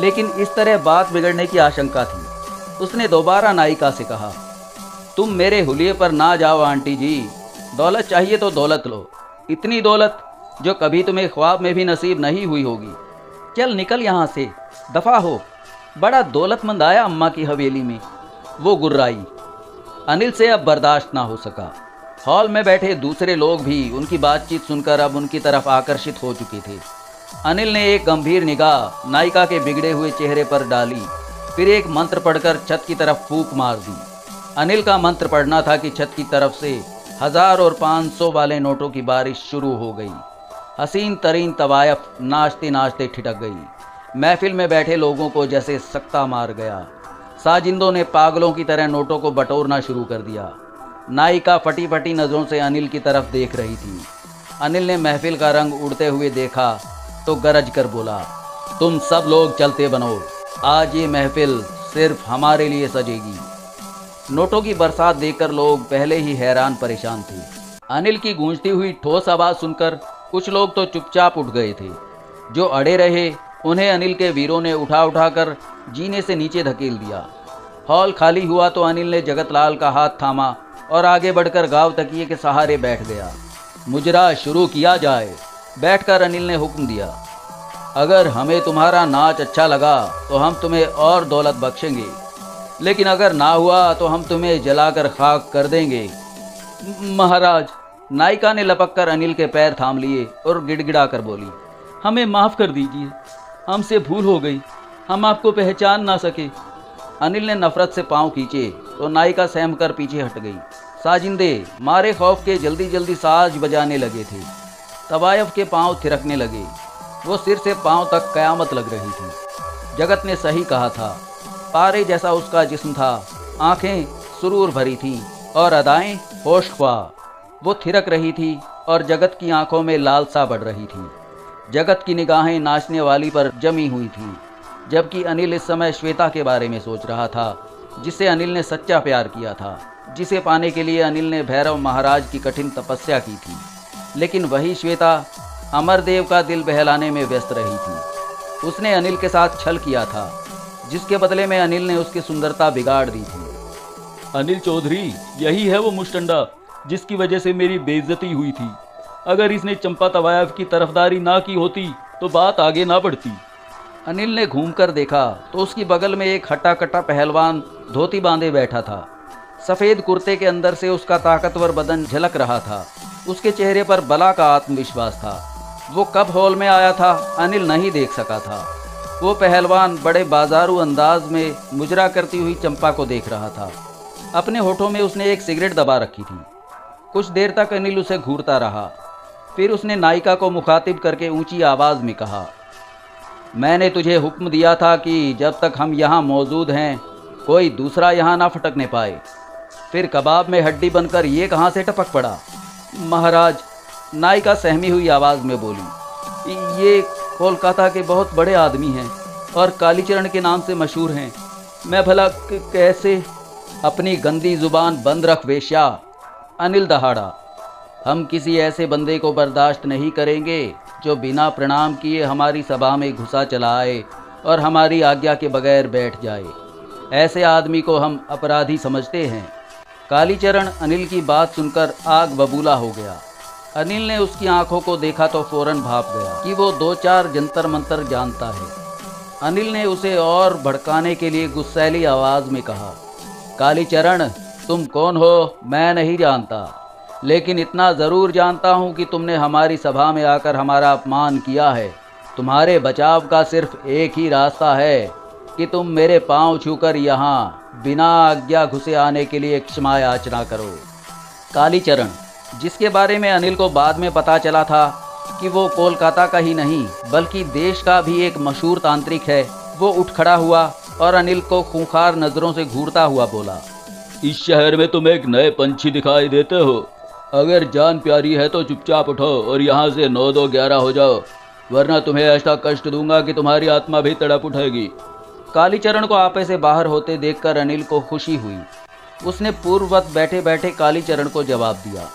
लेकिन इस तरह बात बिगड़ने की आशंका थी। उसने दोबारा नायिका से कहा, तुम मेरे हुलिये पर ना जाओ आंटी जी। दौलत चाहिए तो दौलत लो, इतनी दौलत जो कभी तुम्हें ख्वाब में भी नसीब नहीं हुई होगी। चल निकल यहाँ से, दफा हो। बड़ा दौलतमंद आया अम्मा की हवेली में। वो गुर्राई। अनिल से अब बर्दाश्त ना हो सका। हॉल में बैठे दूसरे लोग भी उनकी बातचीत सुनकर अब उनकी तरफ आकर्षित हो चुके थे। अनिल ने एक गंभीर निगाह नायिका के बिगड़े हुए चेहरे पर डाली, फिर एक मंत्र पढ़कर छत की तरफ फूंक मार दी। अनिल का मंत्र पढ़ना था कि छत की तरफ से 1000 और 500 वाले नोटों की बारिश शुरू हो गई। हसीन तरीन तवायफ नाचते नाचते ठिठक गई। महफिल में बैठे लोगों को जैसे सक्ता मार गया। साजिंदों ने पागलों की तरह नोटों को बटोरना शुरू कर दिया। नायिका फटी फटी नज़रों से अनिल की तरफ देख रही थी। अनिल ने महफिल का रंग उड़ते हुए देखा तो गरज कर बोला, तुम सब लोग चलते बनो, आज ये महफिल सिर्फ हमारे लिए सजेगी। नोटों की बरसात देखकर लोग पहले ही हैरान परेशान थे। अनिल की गूंजती हुई ठोस आवाज़ सुनकर कुछ लोग तो चुपचाप उठ गए थे। जो अड़े रहे उन्हें अनिल के वीरों ने उठा उठाकर जीने से नीचे धकेल दिया। हॉल खाली हुआ तो अनिल ने जगतलाल का हाथ थामा और आगे बढ़कर गाँव तकिए के सहारे बैठ गया। मुजरा शुरू किया जाए। बैठकर अनिल ने हुक्म दिया, अगर हमें तुम्हारा नाच अच्छा लगा तो हम तुम्हें और दौलत बख्शेंगे, लेकिन अगर ना हुआ तो हम तुम्हें जलाकर खाक कर देंगे। महाराज, नायिका ने लपक कर अनिल के पैर थाम लिए और गिड़गिड़ा कर बोली, हमें माफ़ कर दीजिए, हमसे भूल हो गई, हम आपको पहचान ना सके। अनिल ने नफरत से पांव खींचे तो नायिका सहम कर पीछे हट गई। साजिंदे मारे खौफ के जल्दी जल्दी साज बजाने लगे थे। तवायफ के पांव थिरकने लगे। वो सिर से पांव तक कयामत लग रही थी। जगत ने सही कहा था, पारे जैसा उसका जिस्म था, आंखें सुरूर भरी थीं और अदाएं होशख्वा। वो थिरक रही थी और जगत की आंखों में लालसा बढ़ रही थी। जगत की निगाहें नाचने वाली पर जमी हुई थीं, जबकि अनिल इस समय श्वेता के बारे में सोच रहा था, जिसे अनिल ने सच्चा प्यार किया था, जिसे पाने के लिए अनिल ने भैरव महाराज की कठिन तपस्या की थी। लेकिन वही श्वेता अमरदेव का दिल बहलाने में व्यस्त रही थी। उसने अनिल के साथ छल किया था, जिसके बदले में अनिल ने उसकी सुंदरता बिगाड़ दी थी। अनिल चौधरी, यही है वो मुश्तंडा जिसकी वजह से मेरी बेइज्जती हुई थी। अगर इसने चंपा तवायफ की तरफदारी ना की होती तो बात आगे ना बढ़ती। अनिल ने घूमकर देखा तो उसकी बगल में एक हट्टा कट्टा पहलवान धोती बांधे बैठा था। सफ़ेद कुर्ते के अंदर से उसका ताकतवर बदन झलक रहा था। उसके चेहरे पर बला का आत्मविश्वास था। वो कब हॉल में आया था अनिल नहीं देख सका था। वो पहलवान बड़े बाजारू अंदाज में मुजरा करती हुई चंपा को देख रहा था। अपने होठों में उसने एक सिगरेट दबा रखी थी। कुछ देर तक अनिल उसे घूरता रहा। फिर उसने नायिका को मुखातिब करके ऊंची आवाज़ में कहा, मैंने तुझे हुक्म दिया था कि जब तक हम यहाँ मौजूद हैं कोई दूसरा यहाँ ना फटकने पाए। फिर कबाब में हड्डी बनकर ये कहाँ से टपक पड़ा? महाराज, नायिका सहमी हुई आवाज़ में बोली, ये कोलकाता के बहुत बड़े आदमी हैं और कालीचरण के नाम से मशहूर हैं। मैं भला कैसे? अपनी गंदी जुबान बंद रख वेश्या, अनिल दहाड़ा। हम किसी ऐसे बंदे को बर्दाश्त नहीं करेंगे जो बिना प्रणाम किए हमारी सभा में घुसा चला आए और हमारी आज्ञा के बगैर बैठ जाए। ऐसे आदमी को हम अपराधी समझते हैं। कालीचरण अनिल की बात सुनकर आग बबूला हो गया। अनिल ने उसकी आंखों को देखा तो फौरन भाप गया कि वो 2-4 जंतर मंतर जानता है। अनिल ने उसे और भड़काने के लिए गुस्सैली आवाज़ में कहा, कालीचरण, तुम कौन हो मैं नहीं जानता, लेकिन इतना ज़रूर जानता हूँ कि तुमने हमारी सभा में आकर हमारा अपमान किया है। तुम्हारे बचाव का सिर्फ एक ही रास्ता है कि तुम मेरे पांव छूकर यहाँ बिना आज्ञा घुसे आने के लिए क्षमा याचना करो। कालीचरण, जिसके बारे में अनिल को बाद में पता चला था कि वो कोलकाता का ही नहीं बल्कि देश का भी एक मशहूर तांत्रिक है, वो उठ खड़ा हुआ और अनिल को खूंखार नज़रों से घूरता हुआ बोला, इस शहर में तुम एक नए पंछी दिखाई देते हो। अगर जान प्यारी है तो चुपचाप उठो और यहाँ से 9-2-11 हो जाओ, वरना तुम्हें ऐसा कष्ट दूंगा कि तुम्हारी आत्मा भी तड़प उठेगी। कालीचरण को आपे से बाहर होते देखकर अनिल को खुशी हुई। उसने पूर्ववत बैठे बैठे कालीचरण को जवाब दिया,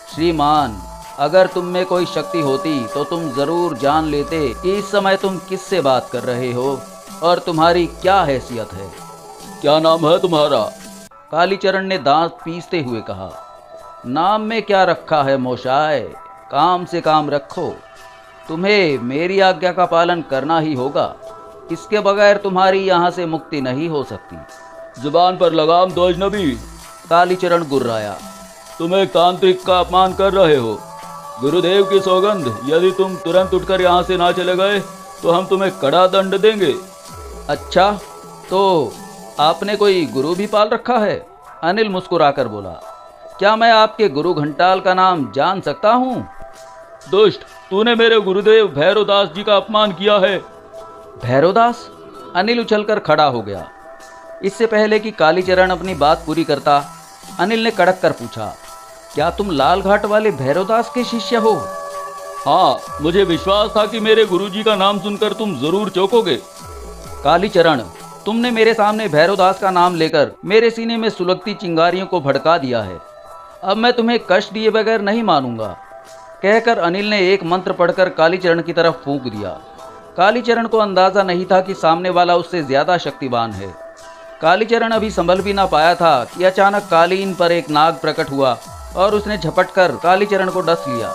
श्रीमान, अगर तुम में कोई शक्ति होती तो तुम ज़रूर जान लेते कि इस समय तुम किससे बात कर रहे हो और तुम्हारी क्या हैसियत है। क्या नाम है तुम्हारा? कालीचरण ने दांत पीसते हुए कहा, नाम में क्या रखा है मोशाय, काम से काम रखो। तुम्हें मेरी आज्ञा का पालन करना ही होगा, इसके बगैर तुम्हारी यहाँ से मुक्ति नहीं हो सकती। जुबान पर लगाम दो अजनबी, कालीचरण गुर्राया। तुम एक तांत्रिक का अपमान कर रहे हो। गुरुदेव की सौगंध, यदि तुम तुरंत उठकर यहाँ से ना चले गए तो हम तुम्हें कड़ा दंड देंगे। अच्छा, तो आपने कोई गुरु भी पाल रखा है? अनिल मुस्कुराकर बोला, क्या मैं आपके गुरु घंटाल का नाम जान सकता हूँ? दुष्ट, तूने मेरे गुरुदेव भैरवदास जी का अपमान किया है। भैरवदास? अनिल उछलकर खड़ा हो गया। इससे पहले कि कालीचरण अपनी बात पूरी करता, अनिल ने कड़क कर पूछा, क्या तुम लाल घाट वाले भैरवदास के शिष्य हो? हाँ, मुझे विश्वास था कि मेरे गुरुजी का नाम सुनकर तुम जरूर चौंकोगे। कालीचरण, तुमने मेरे सामने भैरवदास का नाम लेकर मेरे सीने में सुलगती चिंगारियों को भड़का दिया है। अब मैं तुम्हें कष्ट दिए बगैर नहीं मानूंगा। कहकर अनिल ने एक मंत्र पढ़कर कालीचरण की तरफ फूंक दिया। कालीचरण को अंदाजा नहीं था कि सामने वाला उससे ज्यादा शक्तिवान है। कालीचरण अभी संभल भी ना पाया था कि अचानक कालीन पर एक नाग प्रकट हुआ और उसने झपटकर कालीचरण को डस लिया।